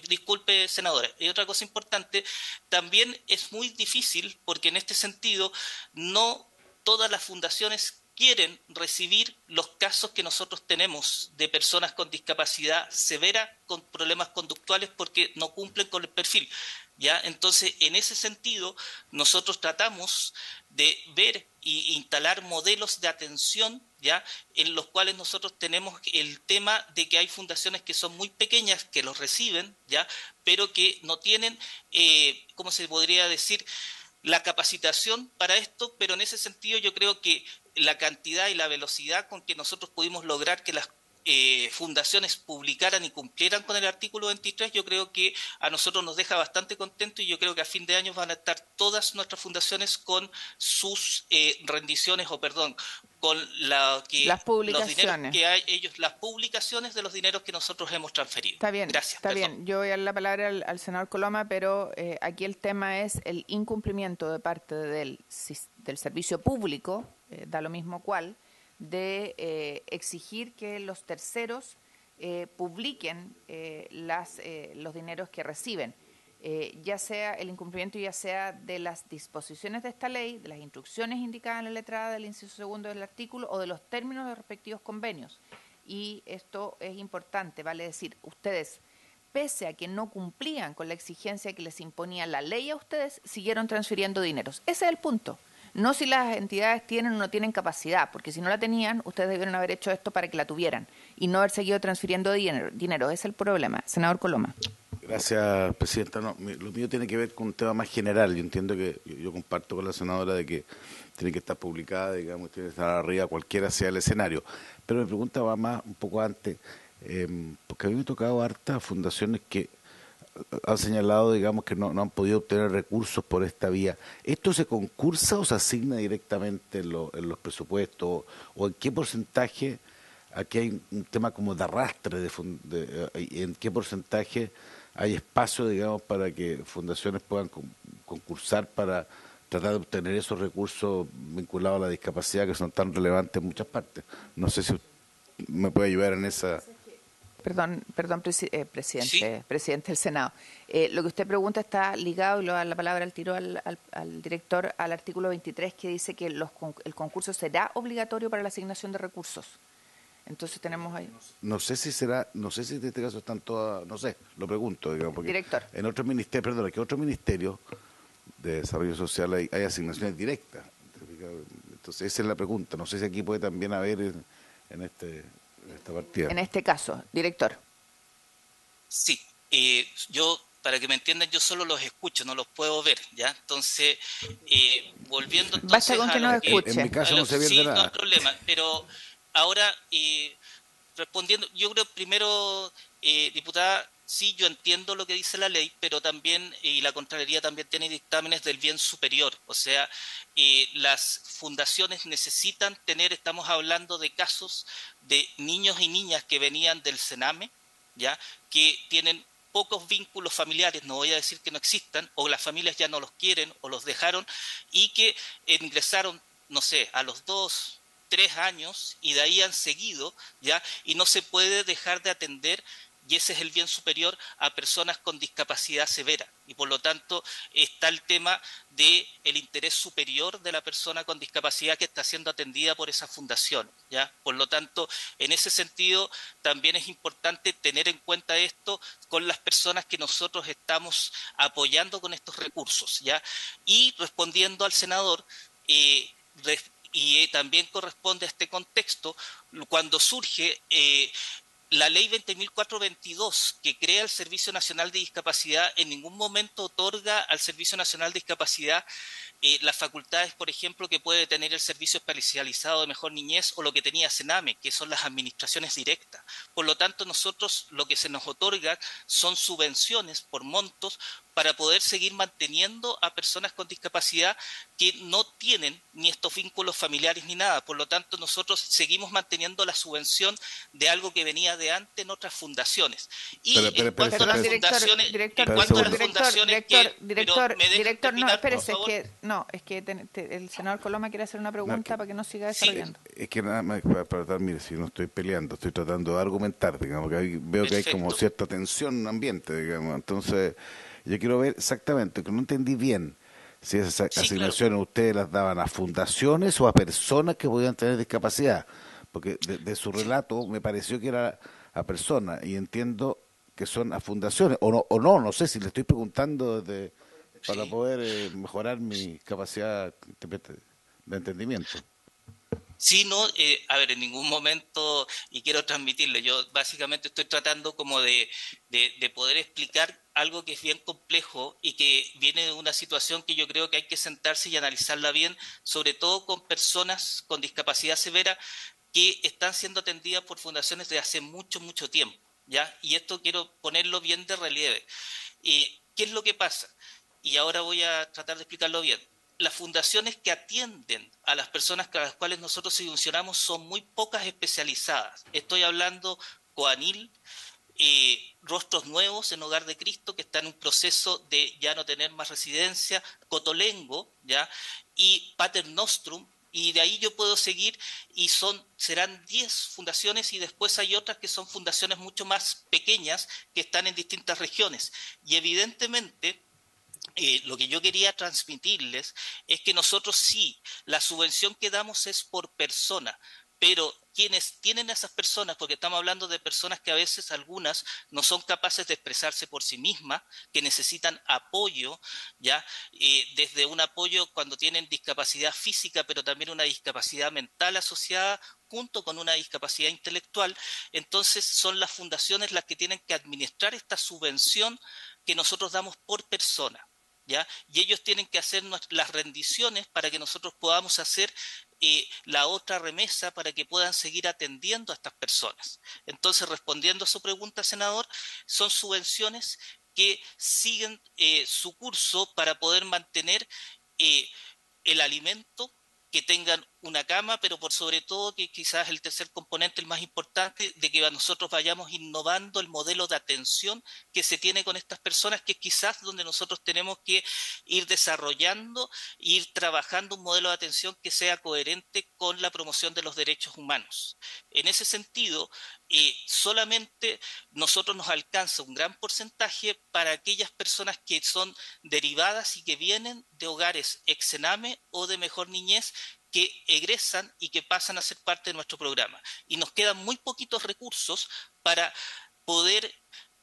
H: disculpe, senadora, y otra cosa importante, también es muy difícil porque en este sentido no todas las fundaciones quieren recibir los casos que nosotros tenemos de personas con discapacidad severa, con problemas conductuales, porque no cumplen con el perfil. ¿Ya? Entonces, en ese sentido, nosotros tratamos de ver e instalar modelos de atención, ¿ya? En los cuales nosotros tenemos el tema de que hay fundaciones que son muy pequeñas, que los reciben, ¿ya? Pero que no tienen, ¿cómo se podría decir?, la capacitación para esto, pero en ese sentido yo creo que la cantidad y la velocidad con que nosotros pudimos lograr que las fundaciones publicaran y cumplieran con el artículo 23, yo creo que a nosotros nos deja bastante contentos y yo creo que a fin de año van a estar todas nuestras fundaciones con sus rendiciones, o perdón, con
A: las publicaciones.
H: los dineros que hay ellos, las publicaciones de los dineros que nosotros hemos transferido.
A: Está bien,
H: gracias.
A: Está bien. Yo voy a dar la palabra al senador Coloma, pero aquí el tema es el incumplimiento de parte del servicio público, da lo mismo cuál, de exigir que los terceros publiquen los dineros que reciben, ya sea el incumplimiento, ya sea de las disposiciones de esta ley, de las instrucciones indicadas en la letrada del inciso segundo del artículo o de los términos de los respectivos convenios. Y esto es importante, vale decir, ustedes, pese a que no cumplían con la exigencia que les imponía la ley a ustedes, siguieron transfiriendo dineros. Ese es el punto. No si las entidades tienen o no tienen capacidad, porque si no la tenían, ustedes debieron haber hecho esto para que la tuvieran y no haber seguido transfiriendo dinero. Ese es el problema. Senador Coloma.
I: Gracias, Presidenta. No, lo mío tiene que ver con un tema más general. Yo entiendo que yo comparto con la senadora de que tiene que estar publicada, digamos, tiene que estar arriba, cualquiera sea el escenario. Pero mi pregunta va más un poco antes, porque a mí me ha tocado hartas fundaciones que han señalado, digamos, que no han podido obtener recursos por esta vía. ¿Esto se concursa o se asigna directamente en los presupuestos? ¿O en qué porcentaje, aquí hay un tema como de arrastre, en qué porcentaje hay espacio, digamos, para que fundaciones puedan concursar para tratar de obtener esos recursos vinculados a la discapacidad que son tan relevantes en muchas partes? No sé si me puede ayudar en esa...
A: Perdón, presidente,
H: ¿Sí?
A: Presidente del Senado. Lo que usted pregunta está ligado, y le da la palabra al tiro al director, al artículo 23, que dice que el concurso será obligatorio para la asignación de recursos. Entonces tenemos ahí...
I: No sé si en este caso están todas, no sé, lo pregunto, digamos, porque
A: Director.
I: en otros ministerios, que otros ministerios de desarrollo social hay asignaciones directas. Entonces esa es la pregunta. No sé si aquí puede también haber en esta partida.
A: En este caso, director.
H: Sí, yo, para que me entiendan, yo solo los escucho, no los puedo ver, ¿ya? Entonces, volviendo entonces
A: Basta con que nos escuche.
I: En mi caso no se pierde nada.
H: No hay problema, pero ahora, respondiendo, yo creo primero, diputada, sí, yo entiendo lo que dice la ley, pero también, y la Contraloría también tiene dictámenes del bien superior, o sea, las fundaciones necesitan tener, estamos hablando de casos de niños y niñas que venían del Sename, ¿ya? Que tienen pocos vínculos familiares, no voy a decir que no existan, o las familias ya no los quieren o los dejaron, y que ingresaron, no sé, a los 2, 3 años y de ahí han seguido, ¿ya? Y no se puede dejar de atender, y ese es el bien superior, a personas con discapacidad severa. Y por lo tanto está el tema del interés superior de la persona con discapacidad que está siendo atendida por esa fundación, ¿ya? Por lo tanto, en ese sentido, también es importante tener en cuenta esto con las personas que nosotros estamos apoyando con estos recursos, ¿ya? Y respondiendo al senador, y también corresponde a este contexto, cuando surge la ley 20.422, que crea el Servicio Nacional de Discapacidad, en ningún momento otorga al Servicio Nacional de Discapacidad las facultades, por ejemplo, que puede tener el Servicio Especializado de Mejor Niñez o lo que tenía Sename, que son las administraciones directas. Por lo tanto, nosotros lo que se nos otorga son subvenciones por montos para poder seguir manteniendo a personas con discapacidad que no tienen ni estos vínculos familiares ni nada. Por lo tanto, nosotros seguimos manteniendo la subvención de algo que venía de antes en otras fundaciones. Y en cuanto a las fundaciones...
A: Director, no, espérese, es que el senador Coloma quiere hacer una pregunta para que no siga desarrollando.
I: Es que nada más para tratar, mire, si no estoy peleando, estoy tratando de argumentar, digamos, que veo que hay como cierta tensión ambiente, digamos, entonces... Yo quiero ver exactamente, que no entendí bien si esas asignaciones ustedes las daban a fundaciones o a personas que podían tener discapacidad, porque de su relato me pareció que era a personas y entiendo que son a fundaciones, no sé si le estoy preguntando para poder mejorar mi capacidad de entendimiento.
H: Sí, no, a ver, en ningún momento, y quiero transmitirle, yo básicamente estoy tratando como de poder explicar algo que es bien complejo y que viene de una situación que yo creo que hay que sentarse y analizarla bien, sobre todo con personas con discapacidad severa que están siendo atendidas por fundaciones de hace mucho, mucho tiempo, ¿ya? Y esto quiero ponerlo bien de relieve. ¿Qué es lo que pasa? Y ahora voy a tratar de explicarlo bien. Las fundaciones que atienden a las personas a las cuales nosotros subvencionamos son muy pocas especializadas. Estoy hablando Coanil, Rostros Nuevos en Hogar de Cristo, que está en un proceso de ya no tener más residencia, Cotolengo, ¿ya? Y Pater Nostrum, y de ahí yo puedo seguir y serán 10 fundaciones y después hay otras que son fundaciones mucho más pequeñas que están en distintas regiones. Y evidentemente lo que yo quería transmitirles es que nosotros sí, la subvención que damos es por persona, pero quienes tienen a esas personas, porque estamos hablando de personas que a veces algunas no son capaces de expresarse por sí mismas, que necesitan apoyo, ya desde un apoyo cuando tienen discapacidad física, pero también una discapacidad mental asociada junto con una discapacidad intelectual, entonces son las fundaciones las que tienen que administrar esta subvención que nosotros damos por persona. ¿Ya? Y ellos tienen que hacer las rendiciones para que nosotros podamos hacer la otra remesa para que puedan seguir atendiendo a estas personas. Entonces, respondiendo a su pregunta, senador, son subvenciones que siguen su curso para poder mantener eh, el alimento, que tengan una cama, pero por sobre todo que quizás el tercer componente, el más importante, de que nosotros vayamos innovando el modelo de atención que se tiene con estas personas, que es quizás donde nosotros tenemos que ir desarrollando, ir trabajando un modelo de atención que sea coherente con la promoción de los derechos humanos. En ese sentido, solamente nosotros nos alcanza un gran porcentaje para aquellas personas que son derivadas y que vienen de hogares ex-Sename o de Mejor Niñez, que egresan y que pasan a ser parte de nuestro programa. Y nos quedan muy poquitos recursos para poder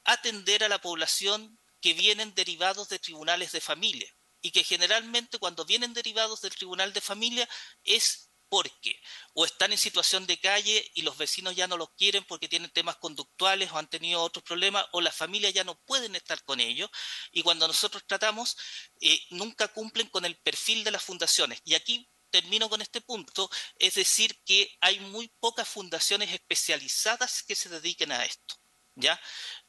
H: atender a la población que vienen derivados de tribunales de familia y que generalmente cuando vienen derivados del tribunal de familia es porque o están en situación de calle y los vecinos ya no los quieren porque tienen temas conductuales o han tenido otros problemas, o las familias ya no pueden estar con ellos, y cuando nosotros tratamos nunca cumplen con el perfil de las fundaciones. Y aquí termino con este punto, es decir, que hay muy pocas fundaciones especializadas que se dediquen a esto, ¿ya?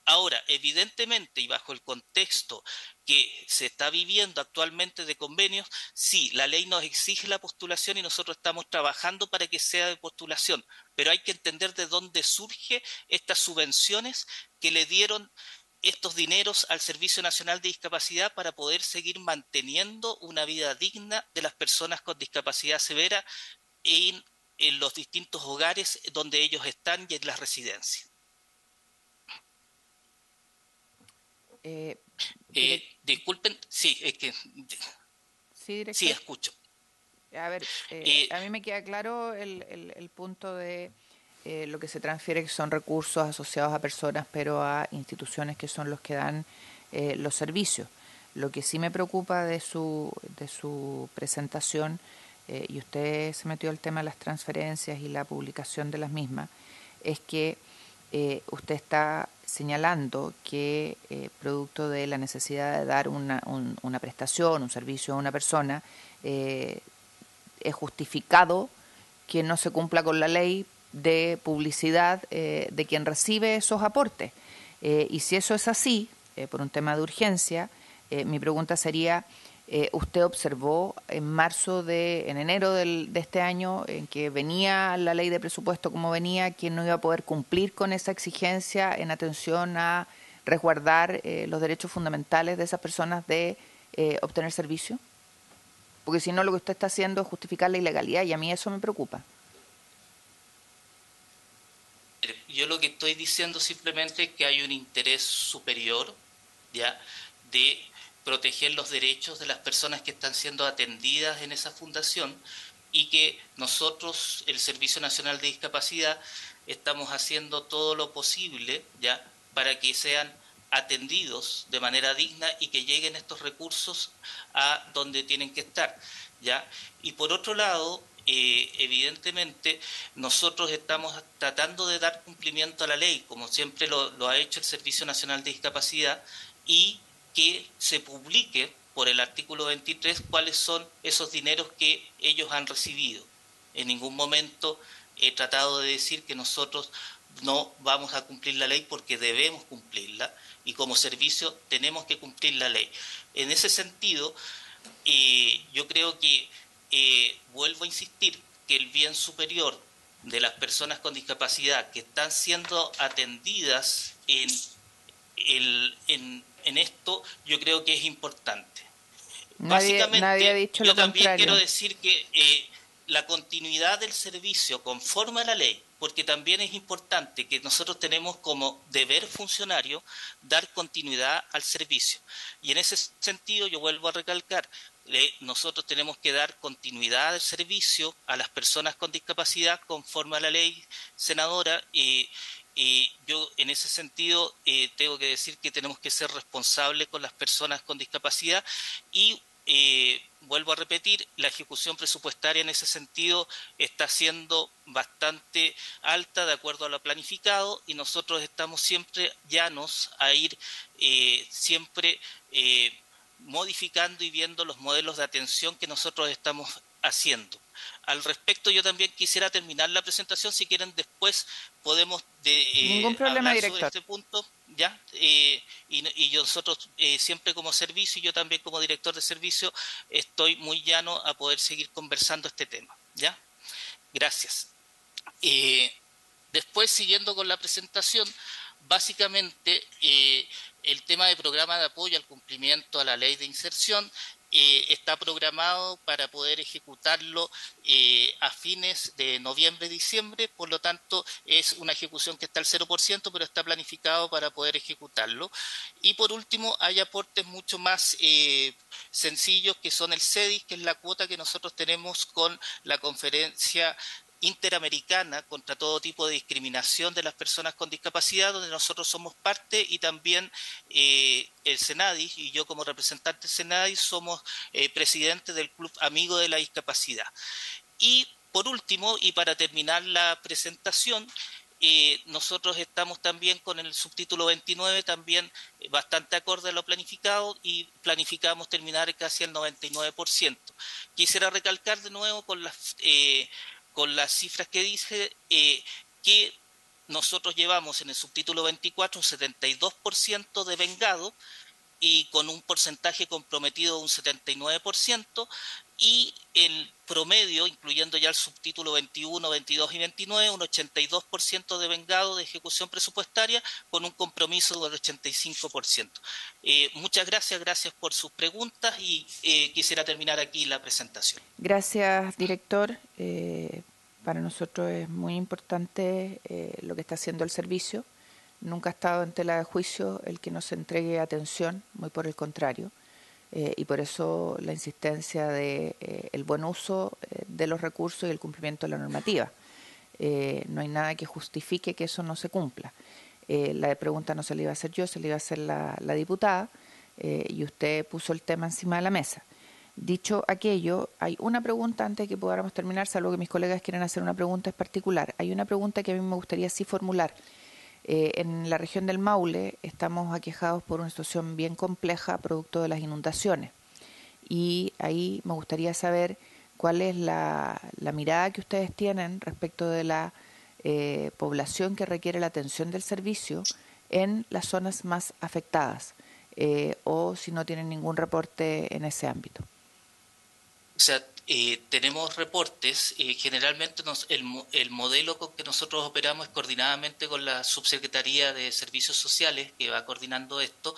H: Ahora, evidentemente, y bajo el contexto que se está viviendo actualmente de convenios, sí, la ley nos exige la postulación y nosotros estamos trabajando para que sea de postulación, pero hay que entender de dónde surgen estas subvenciones que le dieron estos dineros al Servicio Nacional de Discapacidad para poder seguir manteniendo una vida digna de las personas con discapacidad severa en los distintos hogares donde ellos están y en las residencias. Disculpen, sí, es que...
A: Sí, director.
H: Sí, escucho.
A: A ver, a mí me queda claro el punto de lo que se transfiere, que son recursos asociados a personas, pero a instituciones que son los que dan los servicios. Lo que sí me preocupa de su presentación, y usted se metió al tema de las transferencias y la publicación de las mismas, es que usted está señalando que producto de la necesidad de dar una prestación, un servicio a una persona, es justificado que no se cumpla con la ley de publicidad de quien recibe esos aportes. Y si eso es así, por un tema de urgencia, mi pregunta sería, ¿usted observó en enero de este año, en que venía la ley de presupuesto como venía, que no iba a poder cumplir con esa exigencia en atención a resguardar los derechos fundamentales de esas personas de obtener servicio? Porque si no, lo que usted está haciendo es justificar la ilegalidad, y a mí eso me preocupa.
H: Yo lo que estoy diciendo simplemente es que hay un interés superior, ¿ya?, de proteger los derechos de las personas que están siendo atendidas en esa fundación, y que nosotros, el Servicio Nacional de Discapacidad, estamos haciendo todo lo posible, ¿ya?, para que sean atendidos de manera digna y que lleguen estos recursos a donde tienen que estar, ¿ya? Y por otro lado, evidentemente nosotros estamos tratando de dar cumplimiento a la ley, como siempre lo ha hecho el Servicio Nacional de Discapacidad, y que se publique por el artículo 23 cuáles son esos dineros que ellos han recibido. En ningún momento he tratado de decir que nosotros no vamos a cumplir la ley, porque debemos cumplirla, y como servicio tenemos que cumplir la ley. En ese sentido, yo creo que vuelvo a insistir que el bien superior de las personas con discapacidad que están siendo atendidas en esto, yo creo que es importante. Básicamente,
A: nadie ha dicho
H: yo
A: lo
H: también
A: contrario.
H: quiero decir que la continuidad del servicio conforme a la ley, porque también es importante que nosotros tenemos como deber funcionario dar continuidad al servicio. Y en ese sentido yo vuelvo a recalcar, nosotros tenemos que dar continuidad al servicio a las personas con discapacidad conforme a la ley, senadora. Yo en ese sentido tengo que decir que tenemos que ser responsables con las personas con discapacidad y vuelvo a repetir, la ejecución presupuestaria en ese sentido está siendo bastante alta de acuerdo a lo planificado, y nosotros estamos siempre llanos a ir siempre modificando y viendo los modelos de atención que nosotros estamos haciendo. Al respecto, yo también quisiera terminar la presentación. Si quieren, después podemos
A: Ningún problema,
H: hablar
A: director.
H: sobre este punto, ¿ya? Y nosotros siempre como servicio, y yo también como director de servicio, estoy muy llano a poder seguir conversando este tema, ¿ya? Gracias. Después, siguiendo con la presentación, básicamente el tema de programa de apoyo al cumplimiento a la ley de inserción está programado para poder ejecutarlo a fines de noviembre, diciembre, por lo tanto es una ejecución que está al 0%, pero está planificado para poder ejecutarlo. Y por último, hay aportes mucho más sencillos, que son el CEDIS, que es la cuota que nosotros tenemos con la Conferencia Interamericana contra todo tipo de discriminación de las personas con discapacidad, donde nosotros somos parte, y también el Senadis, y yo como representante del Senadis somos presidente del Club Amigo de la Discapacidad. Y por último, y para terminar la presentación, nosotros estamos también con el subtítulo 29, también bastante acorde a lo planificado, y planificamos terminar casi al 99%. Quisiera recalcar de nuevo con las cifras que dije, que nosotros llevamos en el subtítulo 24 un 72% de vengado, y con un porcentaje comprometido de un 79%, y el promedio, incluyendo ya el subtítulo 21, 22 y 29, un 82% de vengado de ejecución presupuestaria, con un compromiso del 85%. Muchas gracias por sus preguntas, y quisiera terminar aquí la presentación.
A: Gracias, director. Para nosotros es muy importante lo que está haciendo el servicio. Nunca ha estado en tela de juicio el que nos entregue atención, muy por el contrario. Y por eso la insistencia de el buen uso de los recursos y el cumplimiento de la normativa. No hay nada que justifique que eso no se cumpla. La pregunta no se la iba a hacer yo, se la iba a hacer la diputada, y usted puso el tema encima de la mesa. Dicho aquello, hay una pregunta antes de que podamos terminar, salvo que mis colegas quieran hacer una pregunta en particular. Hay una pregunta que a mí me gustaría sí formular. En la región del Maule estamos aquejados por una situación bien compleja producto de las inundaciones, y ahí me gustaría saber cuál es la mirada que ustedes tienen respecto de la población que requiere la atención del servicio en las zonas más afectadas, o si no tienen ningún reporte en ese ámbito.
H: O sea, tenemos reportes, generalmente el modelo con que nosotros operamos es coordinadamente con la Subsecretaría de Servicios Sociales, que va coordinando esto,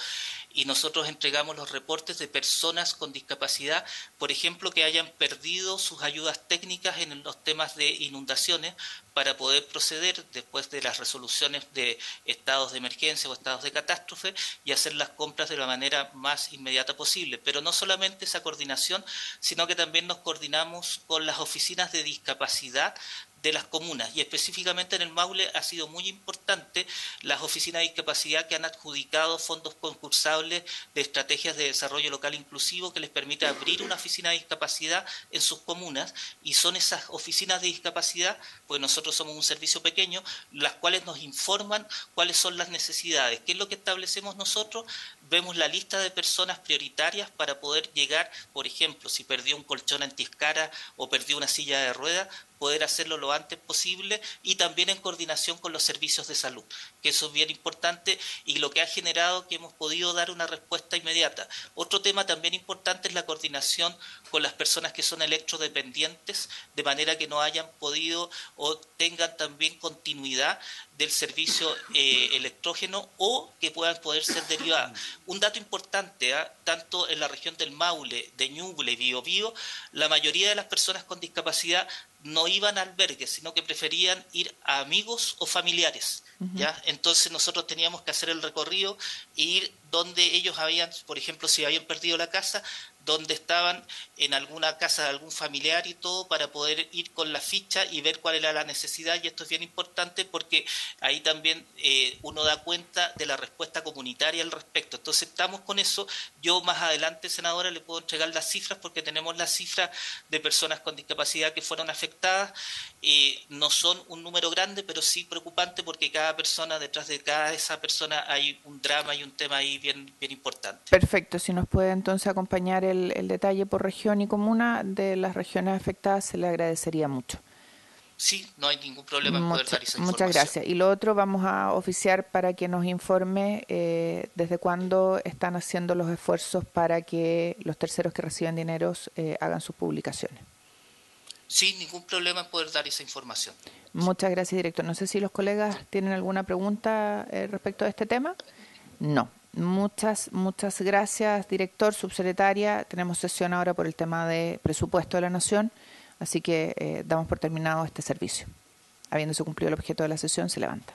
H: y nosotros entregamos los reportes de personas con discapacidad, por ejemplo, que hayan perdido sus ayudas técnicas en los temas de inundaciones, para poder proceder después de las resoluciones de estados de emergencia o estados de catástrofe, y hacer las compras de la manera más inmediata posible. Pero no solamente esa coordinación, sino que también nos coordinamos con las oficinas de discapacidad de las comunas, y específicamente en el Maule ha sido muy importante las oficinas de discapacidad que han adjudicado fondos concursables de estrategias de desarrollo local inclusivo que les permite abrir una oficina de discapacidad en sus comunas, y son esas oficinas de discapacidad, pues nosotros somos un servicio pequeño, las cuales nos informan cuáles son las necesidades. ¿Qué es lo que establecemos nosotros? Vemos la lista de personas prioritarias para poder llegar, por ejemplo, si perdió un colchón antiescara o perdió una silla de ruedas, poder hacerlo lo antes posible, y también en coordinación con los servicios de salud, que eso es bien importante y lo que ha generado que hemos podido dar una respuesta inmediata. Otro tema también importante es la coordinación con las personas que son electrodependientes, de manera que no hayan podido o tengan también continuidad del servicio electrógeno, o que puedan poder ser derivadas. Un dato importante, tanto en la región del Maule, de Ñuble y Biobío, la mayoría de las personas con discapacidad no iban a albergues, sino que preferían ir a amigos o familiares. ¿Ya? Entonces nosotros teníamos que hacer el recorrido e ir donde ellos habían, por ejemplo, si habían perdido la casa, donde estaban en alguna casa de algún familiar y todo, para poder ir con la ficha y ver cuál era la necesidad. Y esto es bien importante porque ahí también uno da cuenta de la respuesta comunitaria al respecto. Entonces estamos con eso. Yo más adelante, senadora, le puedo entregar las cifras, porque tenemos las cifras de personas con discapacidad que fueron afectadas. No son un número grande, pero sí preocupante, porque cada persona, detrás de cada esa persona hay un drama y un tema ahí bien importante.
A: Perfecto, si nos puede entonces acompañar el detalle por región y comuna de las regiones afectadas, se le agradecería mucho.
H: Sí, no hay ningún problema en poder dar esa información.
A: Muchas gracias. Y lo otro, vamos a oficiar para que nos informe desde cuándo están haciendo los esfuerzos para que los terceros que reciben dineros hagan sus publicaciones.
H: Sin ningún problema en poder dar esa información.
A: Muchas gracias, director. No sé si los colegas tienen alguna pregunta respecto a este tema. No. Muchas gracias, director, subsecretaria. Tenemos sesión ahora por el tema de presupuesto de la Nación, así que damos por terminado este servicio. Habiéndose cumplido el objeto de la sesión, se levanta.